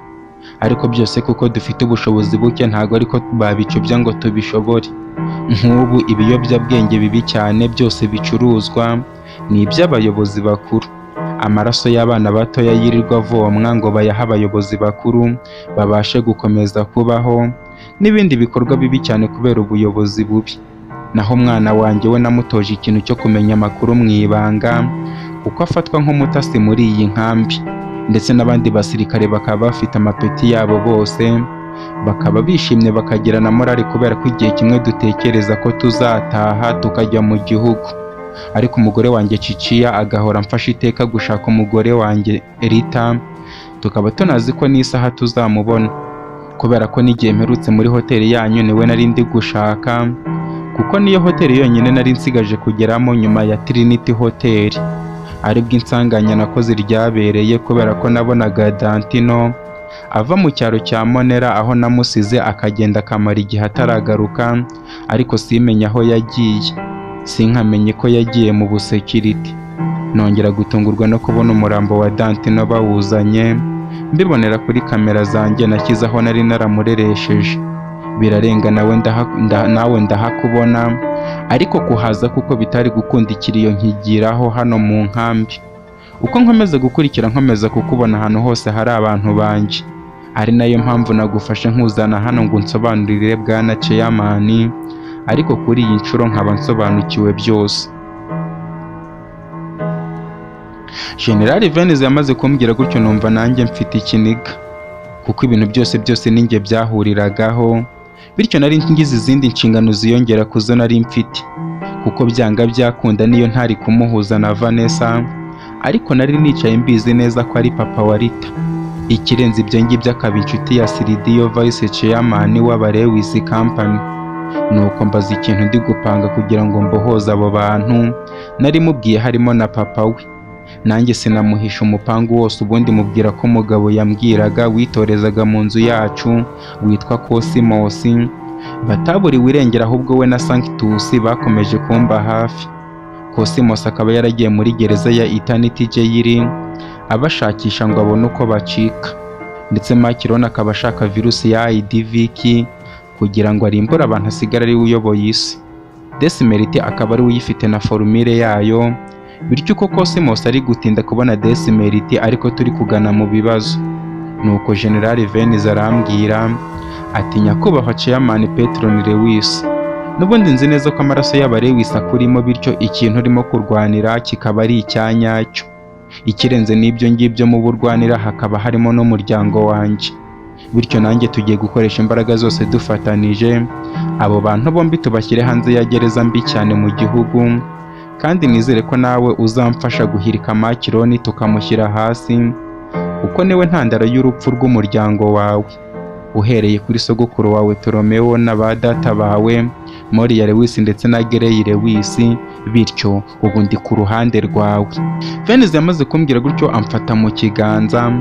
Speaker 2: ariko byose kuko dufite ubushobozi buke ntago ariko babicubya ngo tubishobore. Nk'ubu ibiyobyabwenge bibi cyane byose bicuruzwa ni iby'abayobozi bakuru, amaraso y'abana batoya yirirwa avomwa ngo bayahe abayobozi bakuru babashe gukomeza kubaho, n'ibindi bikorwa bibi cyane kubera ubuyobozi bubi. Naho umwana wanjye we namutoje ikintu cyo kumenya amakuru mu ibanga, kuko afatwa nk'umutasi muri iyi nkambi, ndetse n'abandi basirikare bakaba bafite amapeti yabo bose, bakaba bishimye bakagira na morali kubera ko igihe kimwe dutekereza ko tuzataha tukajya mu gihugu. Ariko umugore wanjye Ciciya agahora amfasha iteka gushaka umugore wanjye Rita, tukaba tunazi ko n'isaha tuzamubona, kubera ko n'igihe mperutse muri hoteli yanyu niwe nari ndi gushaka, kuko niyo hoteli yonyine nari nsigaje kugeramo nyuma ya Trinity Hotel, aribwo insanganya nakoze ryabereye, kubera ko nabonaga Dantino ava mu cyaro cya Monera aho namusize akagenda akamara igihe ataragaruka, ariko simenye aho yagiye, sinkamenye ko yagiye mu busekiriti. Nongera gutungurwa no kubona umurambo wa Dantino bawuzanye, mbibonera kuri kamera zanjye nashyize aho nari naramureresheje. Birarenga nawe ndahakubona, ariko kuhaza kuko bitari gukundikira iyo nkigiraho hano mu nkambi. Uko nkomeza gukurikira nkomeza kukubona ahantu hose hari abantu banjye, ari nayo mpamvu nagufashe nkuzana hano ngo nsobanurire bwana Chairman, ariko kuri iyi nshuro nkaba nsobanukiwe byose. General Venise yamaze kumbwira gutyo numva nanjye mfite ikiniga, kuko ibintu byose ninjye byahuriragaho, bityo nari ngize izindi nshingano ziyongera kuzo nari mfite, kuko byanga byakunda niyo ntari kumuhuza na Vanessa, ariko nari nicaye mbizi neza ko ari papa wa Rita. Ikirenze ibyo ngibyo akaba inshuti ya Siridiyo Vice Chairman w'Abarewisi Company. Nuko mbaza ikintu ndi gupanga kugira ngo mbohoze abo bantu nari mubwiye harimo na papa we. Nanjye sinamuhisha umupangu wose, ubundi mubwira ko umugabo yambwiraga witorezaga mu nzu yacu witwa Cosmos bataburiwe irengera, ahubwo we na Sanctus bakomeje kumba hafi. Cosmos akaba yaragiye muri gereza ya Eternity Jail abashakisha ngo abone uko bacika, ndetse Makironi akaba ashaka virusi ya IDVK kugira ngo arimbure abantu asigara ari uyoboye isi. Desmerite akaba ari uyifite na formule yayo, bityo uko Cosmos ari gutinda kubona Desmerite ariko turi kugana mu bibazo. Nuko General Venise arambwira ati nyakubahwa Chairman Petron Lewis, n'ubundi nzi neza ko amaraso y'Abarewisi akurimo, bityo ikintu urimo kurwanira kikaba ari icyanyacyo. Ikirenze n'ibyo ngibyo mu burwanira hakaba harimo n'umuryango wanjye, bityo nanjye tugiye gukoresha imbaraga zose dufatanije abo bantu bombi tubashyire hanze ya gereza mbi cyane mu gihugu, kandi nizere ko nawe uzamfasha guhirika Makironi tukamushyira hasi, kuko niwe ntandaro y'urupfu rw'umuryango wawe. uhereye kuri sogokuru wawe Tolomeo na ba data bawe Moria Lewis ndetse na Grey Lewis, bityo ubu ndi ku ruhande rwawe. Venise yamaze kumbwira gutyo amfata mu kiganza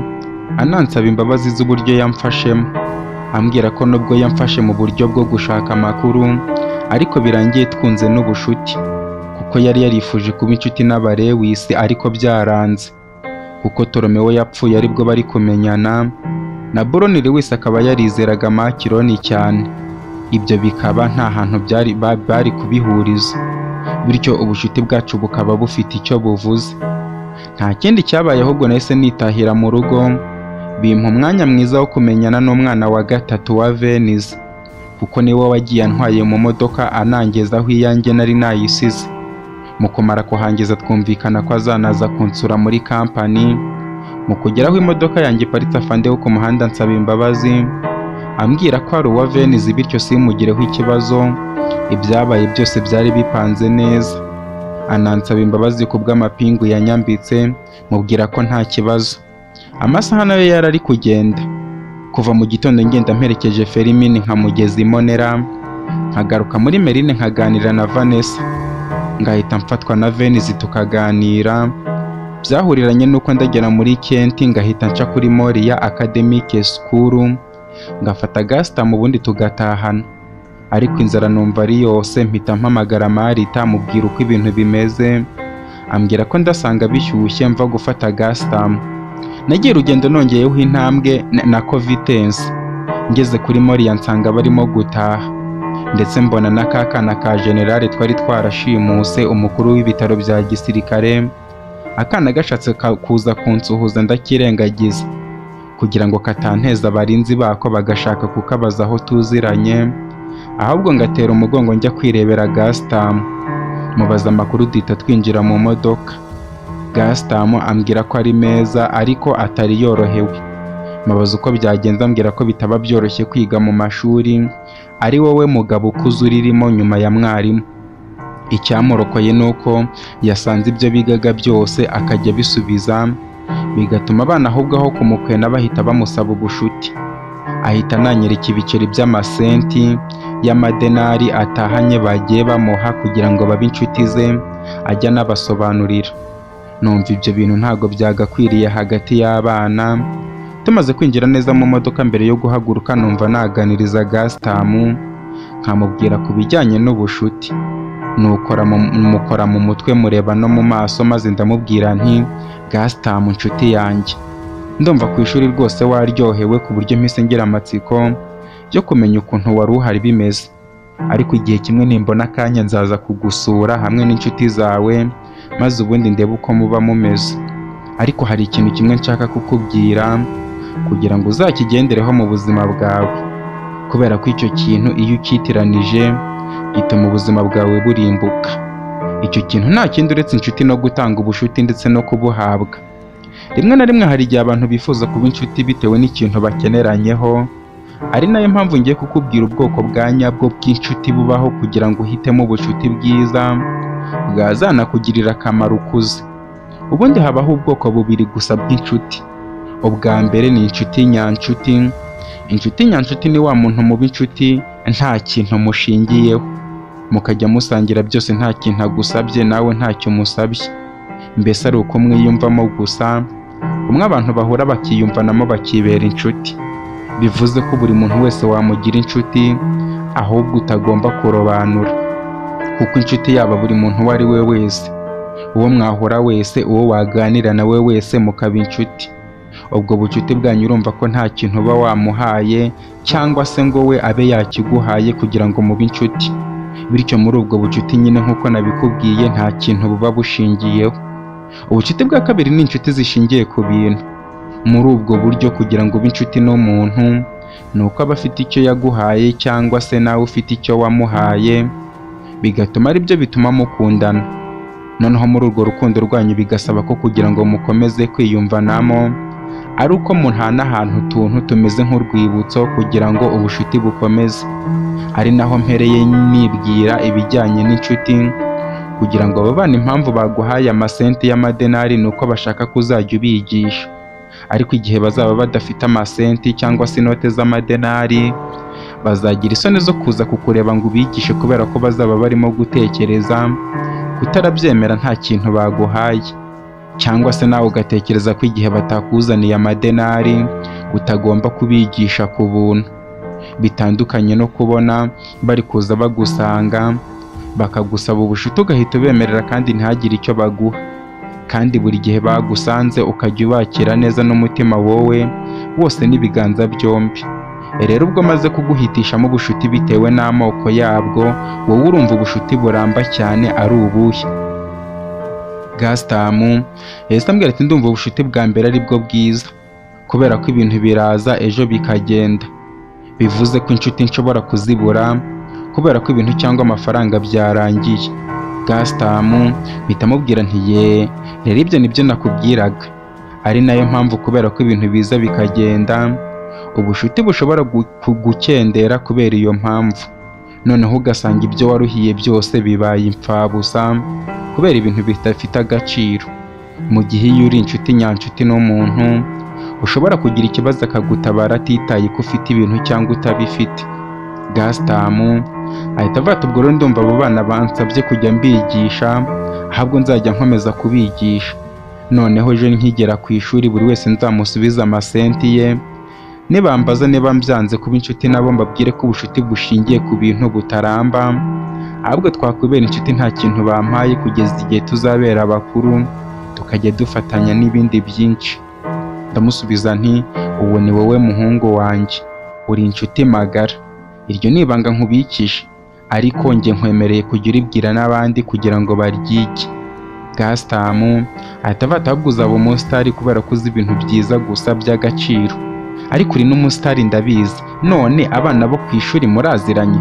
Speaker 2: anansaba imbabazi z'uburyo yamfashemo, ambwira ko nubwo yamfashe mu buryo bwo gushaka amakuru ariko birangiye twunze n'ubushuti, kuko yari yarifuje kuba inshuti n'aba Lewis ariko byaranze, kuko Tolomeo yapfuye aribwo bari kumenyana na Brown Lewis akaba yarizeraga Makironi cyane, ibyo bikaba nta hantu bari kubihuriza, bityo ubushuti bwacu bukaba bufite icyo buvuze. Nta kindi cyabaye, ahubwo nahise nitahira mu rugo, bimpa umwanya mwiza wo kumenyana n'umwana wa gatatu wa Venise, kuko niwe wagiye antwaye mu modoka anangeza aho iyanjye nari nayisize. Mu kumara kuhangeza twumvikana ko azanaza kunsura muri kampani. Mu kugera aho imodoka yanjye iparitse afande wo ku muhanda nsaba imbabazi, ambwira ko ari uwa Venise bityo simugireho ikibazo, ibyabaye byose byari bipanze neza. Anansaba imbabazi ku bw'amapingu yanyambitse, mubwira ko nta kibazo. Amasaha nayo yari ari kugenda, kuva mu gitondo ngenda mperekeje Ferimini nkamugeza Imonera, nkagaruka muri Merine nkaganira na Vanessa, ngahita mfatwa na Venise tukaganira. Byahuriranye nuko ndagera muri Kent ngahita nca kuri Moria Academic School ngafata Gaston ubundi tugatahana, ariko inzara numva ari yose mpita mpamagara Marita mubwira uko ibintu bimeze, ambwira ko ndasanga bishyushye mva gufata Gaston. Nagiye urugendo nongeyeho intambwe na Vitesse, ngeze kuri Moria nsanga barimo gutaha, ndetse mbona n'akana ka General twari twarashimuse umukuru w'ibitaro bya gisirikare, akana gashatse kuza kunsuhuza ndakirengagiza kugira ngo katanteza abarinzi bako bagashaka kukabaza aho tuziranye, ahubwo ngatera umugongo njya kwirebera Gaston. Mubaza amakuru duhita twinjira mu modoka. Gaston ambwira ko ari meza ariko atari yorohewe. Mubaza uko byagenze, ambwira ko bitaba byoroshye kwiga mu mashuri, ari wowe mugabo ukuze uririmo nyuma ya mwarimu. Icyamurokoye nuko yasanze ibyo bigaga byose akajya bisubiza, bigatuma abana ahubwo aho kumukwena bahita bamusaba ubushuti. Ahita ananyereka ibiceri by'amasenti y'amadenari atahanye bagiye bamuha kugira ngo babe inshuti ze, ajya anabasobanurira. Numva ibyo bintu ntabwo byagakwiriye hagati y'abana. Tumaze kwinjira neza mu modoka, mbere yo guhaguruka numva naganiriza Gaston nkamubwira ku bijyanye n'ubushuti. Mukora mu mutwe mureba no mu maso, maze ndamubwira nti Gaston inshuti yanjye, ndumva ku ishuri rwose waryohewe ku buryo mpise ngira amatsiko yo kumenya ukuntu wari uhari bimeze, ariko igihe kimwe nimbona akanya nzaza kugusura hamwe n'inshuti zawe, maze ubundi ndebe uko muba mumeze. Ariko hari ikintu kimwe nshaka kukubwira kugira ngo uzakigendereho mu buzima bwawe, kubera ko icyo kintu iyo ukitiranije gituma ubuzima bwawe burimbuka. Icyo kintu nta kindi uretse inshuti no gutanga ubushuti ndetse no kubuhabwa. Rimwe na rimwe hari igihe abantu bifuza kuba inshuti bitewe n'ikintu bakeneranyeho, ari nayo mpamvu ngiye kukubwira ubwoko bwa nyabwo bw'inshuti bubaho kugira ngo uhitemo ubushuti bwiza bwazanakugirira akamaro ukuze. Ubundi habaho ubwoko bubiri gusa bw'inshuti. Ubwa mbere ni inshuti nyanshuti. Inshuti nyanshuti ni wa muntu muba inshuti nta kintu mushingiyeho, mukajya musangira byose nta kintu agusabye nawe ntacyo umusabye, mbese ari uko mwiyumvamo gusa, umwe abantu bahura bakiyumvanamo bakibera inshuti. Bivuze ko buri muntu wese wamugira inshuti, ahubwo utagomba kurobanura, kuko inshuti yaba buri muntu uwo ari we wese, uwo mwahura wese, uwo waganira nawe wese mukaba inshuti. Ubwo bucuti bwanyu urumva ko nta kintu uba wamuhaye cyangwa se ngo we abe yakiguhaye kugira ngo mube inshuti. Bityo muri ubwo bucuti nyine nk'uko nabikubwiye nta kintu buba bushingiyeho. Ubucuti bwa kabiri ni inshuti zishingiye ku bintu. Muri ubwo buryo kugira ngo ube inshuti n'umuntu ni uko aba afite icyo yaguhaye cyangwa se nawe ufite icyo wamuhaye, bigatuma ari byo bituma mukundana. Noneho muri urwo rukundo rwanyu bigasaba ko kugira ngo mukomeze kwiyumvanamo ari uko muhana ahantu utuntu tumeze nk'urwibutso kugira ngo ubushuti bukomeze. Ari naho mpereye nibwira ibijyanye n'inshuti, kugira ngo babane impamvu baguhaye amasenti y'amadenari ni uko bashaka kuzajya ubigisha. ariko igihe bazaba badafite amasenti cyangwa se inote z'amadenari, bazagira isoni zo kuza kukureba ngo ubigishe kubera ko bazaba barimo gutekereza kutarabyemera nta kintu baguhaye, cyangwa se nawe ugatekereza ko igihe batakuzaniye amadenari utagomba kubigisha ku buntu. Bitandukanye no kubona bari kuza bagusanga bakagusaba ubucuti ugahita ubemerera kandi ntihagire icyo baguha, kandi buri gihe bagusanze ukajya ubakira neza n'umutima wowe wose n'ibiganza byombi. Rero ubwo maze kuguhitishamo ubucuti bitewe n'amoko yabwo, wowe urumva ubucuti buramba cyane ari ubuhe? Gaston yahise ambwira ati ndumva ubucuti bwa mbere ari bwo bwiza, kubera ko ibintu biraza ejo bikagenda. Bivuze ko inshuti nshobora kuzibura kubera ko ibintu cyangwa amafaranga byarangiye. Gaston mpita mubwira nti rero ibyo nibyo nakubwiraga, ari nayo mpamvu kubera ko ibintu biza bikagenda ubucuti bushobora kugukendera kubera iyo mpamvu, noneho ugasanga ibyo waruhiye byose bibaye impfabusa kubera ibintu bidafite agaciro. Mu gihe iyo uri inshuti nyanshuti n'umuntu ushobora kugira ikibazo akagutabara atitaye ko ufite ibintu cyangwa utabifite. Gaston ahita avuga ati ubwo rero ndumva abo bana bansabye kujya mbigisha, ahubwo nzajya nkomeza kubigisha, noneho ejo nkigera ku ishuri buri wese nzamusubiza amasenti ye, nibambaza niba mbyanze kuba inshuti nabo mbabwire ko ubucuti bushingiye ku bintu butaramba, ahubwo twakwibera inshuti nta kintu bampaye kugeza igihe tuzabera abakuru tukajya dufatanya n'ibindi byinshi. Ndamusubiza nti uwo ni wowe muhungu wanjye, uri inshuti magara, iryo ni ibanga nkubikije, ariko njye nkwemereye kujya uribwira n'abandi kugira ngo baryige. Gaston ahita avuga ati ahubwo uzaba umusitari kubera ko uzi ibintu byiza gusa by'agaciro, ariko uri n'umusitari ndabizi, none abana bo ku ishuri muraziranye?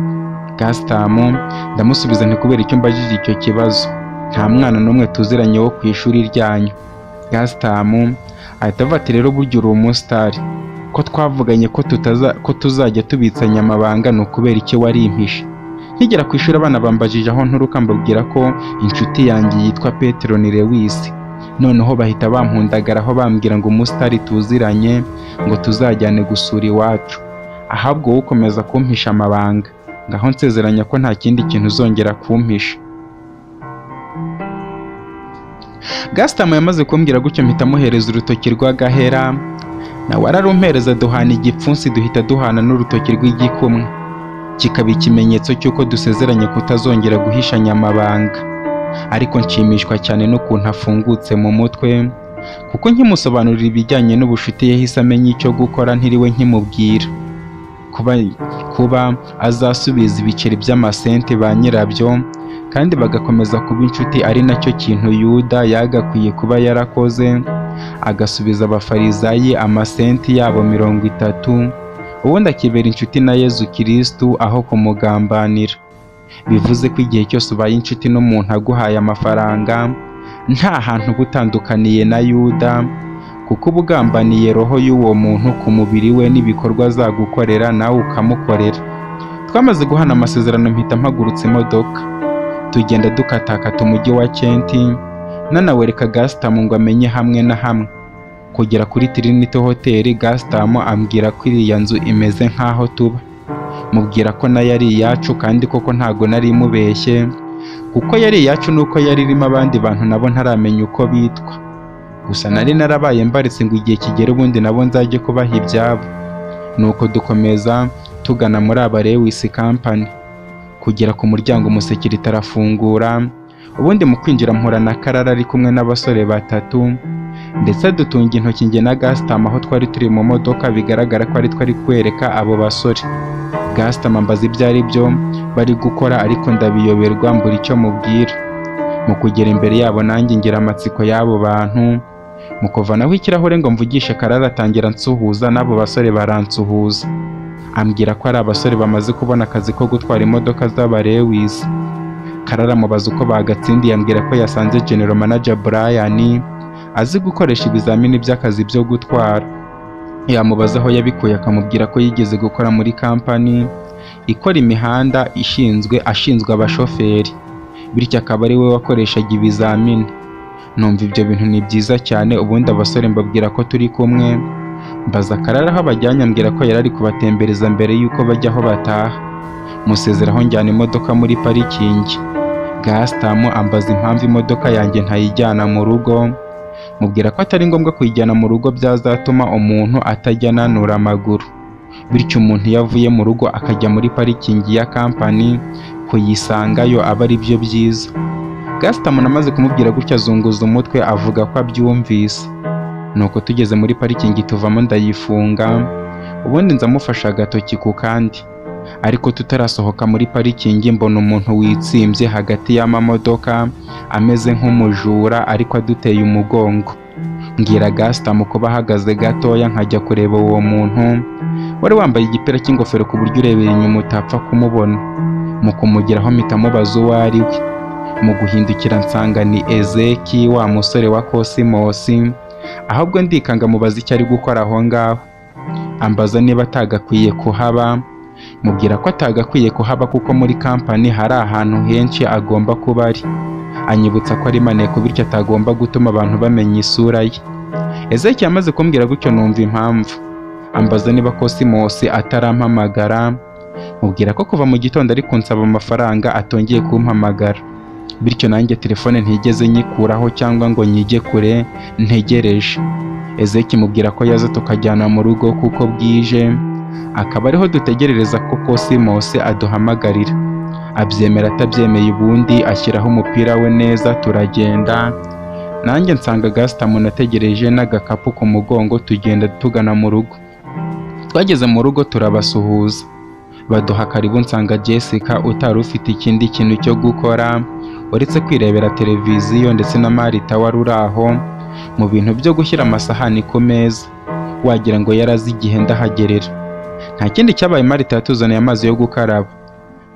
Speaker 2: Gaston ndamusubiza nti kubera icyo mbajije icyo kibazo, nta mwana n'umwe tuziranye wo ku ishuri ryanyu. Gaston ahita avuga ati rero burya uri umusitari, ko twavuganye ko tuzajya tubitsanya amabanga, ni ukubera iki warimpishe? Nkigera ku ishuri abana bambajije aho nturuka mbabwira ko inshuti yanjye yitwa Peteroni Lewis, noneho bahita bampundagaraho bambwira ngo umusitari tuziranye ngo tuzajyane gusura iwacu, ahubwo wowe ukomeza kumpisha amabanga, ngaho nsezeranya ko nta kindi kintu uzongera kumpisha. Gaston yamaze kumbwira gutyo mpita muhereza urutoki rw'agahera, nawe ararumpereza duhana igipfunsi, duhita duhana n'urutoki rw'igikumwe, kikaba ikimenyetso cy'uko dusezeranye kutazongera guhishanya amabanga. Ariko nshimishwa cyane n'ukuntu afungutse mu mutwe, kuko nkimusobanurira ibijyanye n'ubucuti yahise amenya icyo gukora ntiriwe nkimubwira. Kuba azasubiza ibiceri by'amasenti ba nyirabyo kandi bagakomeza kuba inshuti, ari nacyo kintu Yuda yagakwiye kuba yarakoze, agasubiza abafarizayi amasenti yabo 30, ubundi akibera inshuti na Yezu Kristo aho kumugambanira. Bivuze ko igihe cyose ubaye inshuti n'umuntu aguhaye amafaranga, nta hantu butandukaniye na Yuda, kuko uba ugambaniye roho y'uwo muntu ku mubiri we n'ibikorwa azagukorera nawe ukamukorera. Twamaze guhana amasezerano mpita mpagurutse imodoka, tugenda dukatakata umujyi wa Kenti, nanawereka Gaston ngo amenye hamwe na hamwe. Kugera kuri Trinity Hotel, Gaston ambwira ko iriya nzu imeze nk'aho tuba, mubwira ko nayo ari iyacu, kandi koko ntago nari mubeshye, kuko yari iyacu nuko yari irimo abandi bantu nabo ntaramenya uko bitwa, gusa nari narabaye mbaretse ngo igihe kigera ubundi nabo nzajye kubaha ibyabo. Nuko dukomeza tugana muri aba Lewis Company, kugera ku muryango umusekirite arafungura, ubundi mu kwinjira mpura na Karara ari kumwe n'abasore 3, ndetse dutunga intoki njye na Gaston aho twari turi mu modoka, bigaragara ko ari twari kwereka abo basore. Gaston ambaza ibyo ari byo bari gukora, ariko ndabiyoberwa mbura icyo mubwira. Mu kugera imbere yabo nanjye ngira amatsiko y'abo bantu, mu kuvanaho ikirahure ngo mvugishe Karara atangira nsuhuza, n'abo basore baransuhuza, ambwira ko ari abasore bamaze kubona akazi ko gutwara imodoka z'aba Lewis. Karara amubaza uko bagatsindiye, ambwira ko yasanze General Manager Brian azi gukoresha ibizamini by'akazi byo gutwara. Yamubaza aho yabikuye, akamubwira ko yigeze gukora muri kampani ikora imihanda ashinzwe abashoferi, bityo akaba ari we wakoreshaga ibizamini. numva ibyo bintu ni byiza cyane. Ubundi abasore mbabwira ko turi kumwe, mbaza Karara aho bajyanye, ambwira ko yari ari kubatembereza mbere y'uko bajya aho bataha. Musezeraho njyana imodoka muri parikingi. Gaston ambaza impamvu imodoka yanjye ntayijyana mu rugo, mubwira ko atari ngombwa kuyijyana mu rugo, byazatuma umuntu atajya ananura amaguru, bityo umuntu iyo avuye mu rugo akajya muri parikingi ya kampani kuyisangayo aba ari byo byiza. Gaston amaze kumubwira gutya azunguza umutwe avuga ko abyumvise. Nuko tugeze muri parikingi tuvamo ndayifunga, ubundi nzamufasha agatoki ku kandi. Ariko tutarasohoka muri parikingi mbona umuntu witsimbye hagati y'amamodoka ameze nk'umujura ariko aduteye umugongo. Mbwira Gaston kuba ahagaze gatoya nkajya kureba uwo muntu wari wambaye igipira cy'ingofero ku buryo urebera inyuma utapfa kumubona. Mu kumugeraho mpita mubaza uwo ari we. Mu guhindukira nsanga ni Ezeki, wa musore wa Cosmos, ahubwo ndikanga mubaza icyo ari gukora aho ngaho. Ambaza niba atagakwiye kuhaba, mubwira ko atagakwiye kuhaba kuko muri kampani hari ahantu henshi agomba kuba ari. Anyibutsa ko ari maneko bityo atagomba gutuma abantu bamenya isura ye. Ezeki yamaze kumbwira gutyo numva impamvu. Ambaza niba Cosmos atarampamagara, mubwira ko kuva mu gitondo ari kunsaba amafaranga atongeye kumpamagara, bityo nanjye telefone ntigeze nyikuraho cyangwa ngo nyige kure, ntegereje. Ezeki mubwira ko yaza tukajyana mu rugo kuko bwije, akaba ariho dutegerereza ko Cosmos aduhamagarira. Abyemera atabyemeye, ubundi ashyiraho umupira we neza turagenda. Nanjye nsanga Gaston nategereje n'agakapu ku mugongo, tugenda tugana mu rugo. Twageze mu rugo turabasuhuza, baduha karibu. Nsanga Jessica utari ufite ikindi kintu cyo gukora uretse kwirebera televiziyo, ndetse na Marita wari uri aho mu bintu byo gushyira amasahani ku meza, wagira ngo yarazi igihe ndahagerera. Nta kindi cyabaye, Marita yatuzaniye amazi yo gukaraba.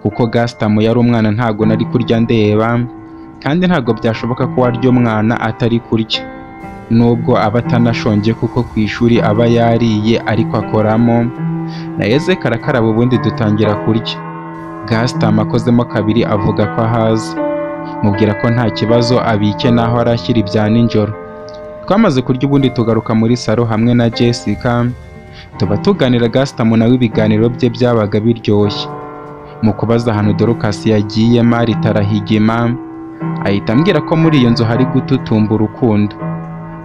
Speaker 2: Kuko Gaston yari umwana ntago nari kurya ndeba, kandi ntago byashoboka ko warya umwana atari kurya, nubwo aba atanashonje kuko ku ishuri aba yariye ariko akoramo. Na Ezeki arakaraba ubundi dutangira kurya. Gaston akozemo kabiri avuga ko ahazi, mubwira ko nta kibazo abike naho arashyira ibya nijoro. Twamaze kurya ubundi tugaruka muri salo hamwe na Jessica, tuba tuganira. Gaston nawe ibiganiro bye byabaga biryoshye. Mu kubaza ahantu Dorcas yagiye, Marita arahigima ahita ambwira ko muri iyo nzu hari gututumba urukundo,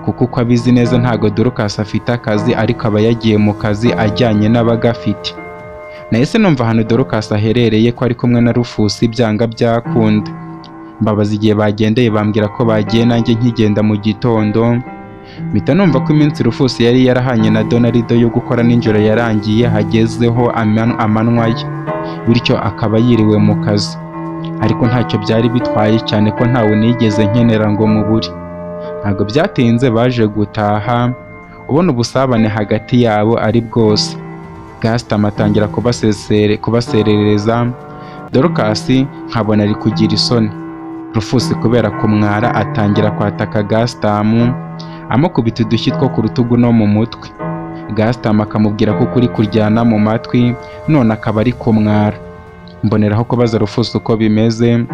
Speaker 2: kuko uko abizi neza ntago Dorcas afite akazi ariko aba yagiye mu kazi ajyanye n'abagafite. Nahise numva ahantu Dorcas aherereye ko ari kumwe na Rufus byanga byakunda. Mbabaza igihe bagendeye, bambwira ko bagiye nanjye nkigenda mu gitondo. Mpita numva ko iminsi Rufus yari yarahanye na Donaldo yo gukora nijoro yarangiye, hagezeho amanywa ye, bityo akaba yiriwe mu kazi. Ariko ntacyo byari bitwaye cyane ko ntawe nigeze nkenera ngo mubure. Ntabwo byatinze baje gutaha, ubona ubusabane hagati yabo ari bwose. Gaston atangira kubaserereza, Dorcas nkabona ari kugira isoni. Rufus kubera kumwara atangira kwataka Gaston, amukubita udushyi two ku rutugu no mu mutwe. Gaston akamubwira ko kuri kuryana mu matwi, none akaba ari kumwara. Mboneraho kubaza Rufus uko bimeze,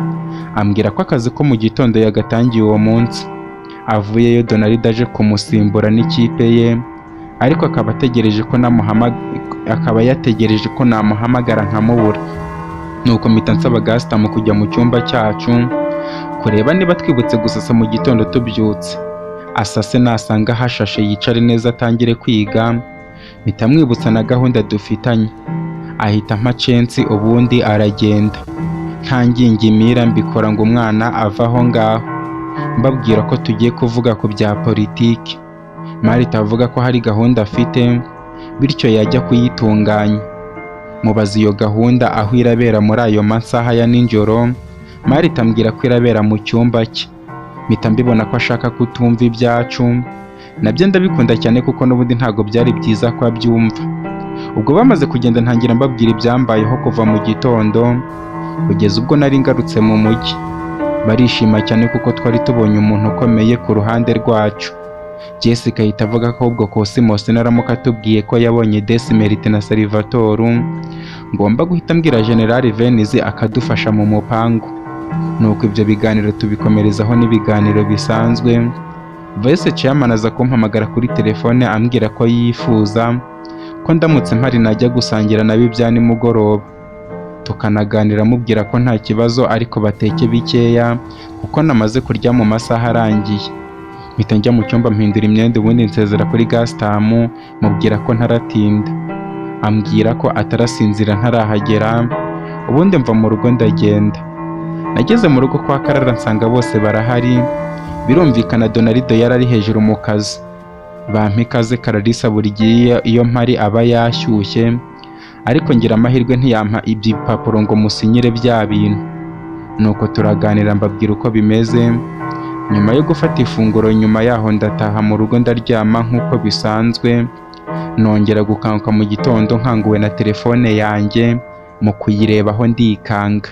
Speaker 2: ambwira ko akazi ko mu gitondo yagatangiye uwo munsi. Avuyeyo Donaldo aje kumusimbura n'ikipe ye, ariko akaba yategereje ko namuhamagara nkamubura. Nuko mpita nsaba Gaston kujya mu cyumba cyacu kureba niba twibutse gusasa mu gitondo tubyutse. Asase nasanga hashashe yicare neza atangire kwiga, mpita mwibutsa na gahunda dufitanye. Ahita ampa censi ubundi aragenda. Ntangingimira mbikora ngo umwana ava aho ngaho. Mbabwira ko tugiye kuvuga ku bya politiki. Marita avuga ko hari gahunda afite, bityo yajya kuyitunganya. Mubaza iyo gahunda aho irabera muri ayo masaha ya nijoro. Marita ambwira ko irabera mu cyumba cye. Mpita mbibona ko ashaka kutumva ibyacu, nabyo ndabikunda cyane kuko n'ubundi ntago byari byiza ko abyumva. Ubwo bamaze kugenda ntangira mbabwira ibyambayeho kuva mu gitondo kugeza ubwo nari ngarutse mu mujyi. Barishima cyane kuko twari tubonye umuntu ukomeye ku ruhande rwacu. Jessica ahita avuga ko ubwo Cosmos naramuka atubwiye ko yabonye Desmerite na Salvatore, ngomba guhita mbwira General Venice akadufasha mu mupangu. nuko ibyo biganiro tubikomerezaho n'ibiganiro bisanzwe. Vice Chairman aza kumpamagara kuri telefone ambwira ko yifuza ko ndamutse mpari najya gusangira na bya nimugoroba, tukanaganira mubwira ko nta kibazo ariko bateke bikeya kuko namaze kurya mu masaha arangiye. Mpita njya mu cyumba mpindura imyenda ubundi nsezera kuri Gasitamu mubwira ko ntaratinda. Ambwira ko atarasinzira ntarahagera, ubundi mva mu rugo ndagenda. Nageze mu rugo kwa Karara nsanga bose barahari, birumvikana Donaldo yari ari hejuru mu kazi. Bampa ikaze Kararisa buri gihe iyo mpari aba yashyushye, ariko ngira amahirwe ntiyampa iby'ipapuro ngo musinyire bya bintu. Nuko turaganira mbabwira uko bimeze. Nyuma yo gufata ifunguro nyuma yaho ndataha mu rugo ndaryama nk'uko bisanzwe, nongera gukanguka mu gitondo nkanguwe na telefone yanjye, mu kuyirebaho ndikanga.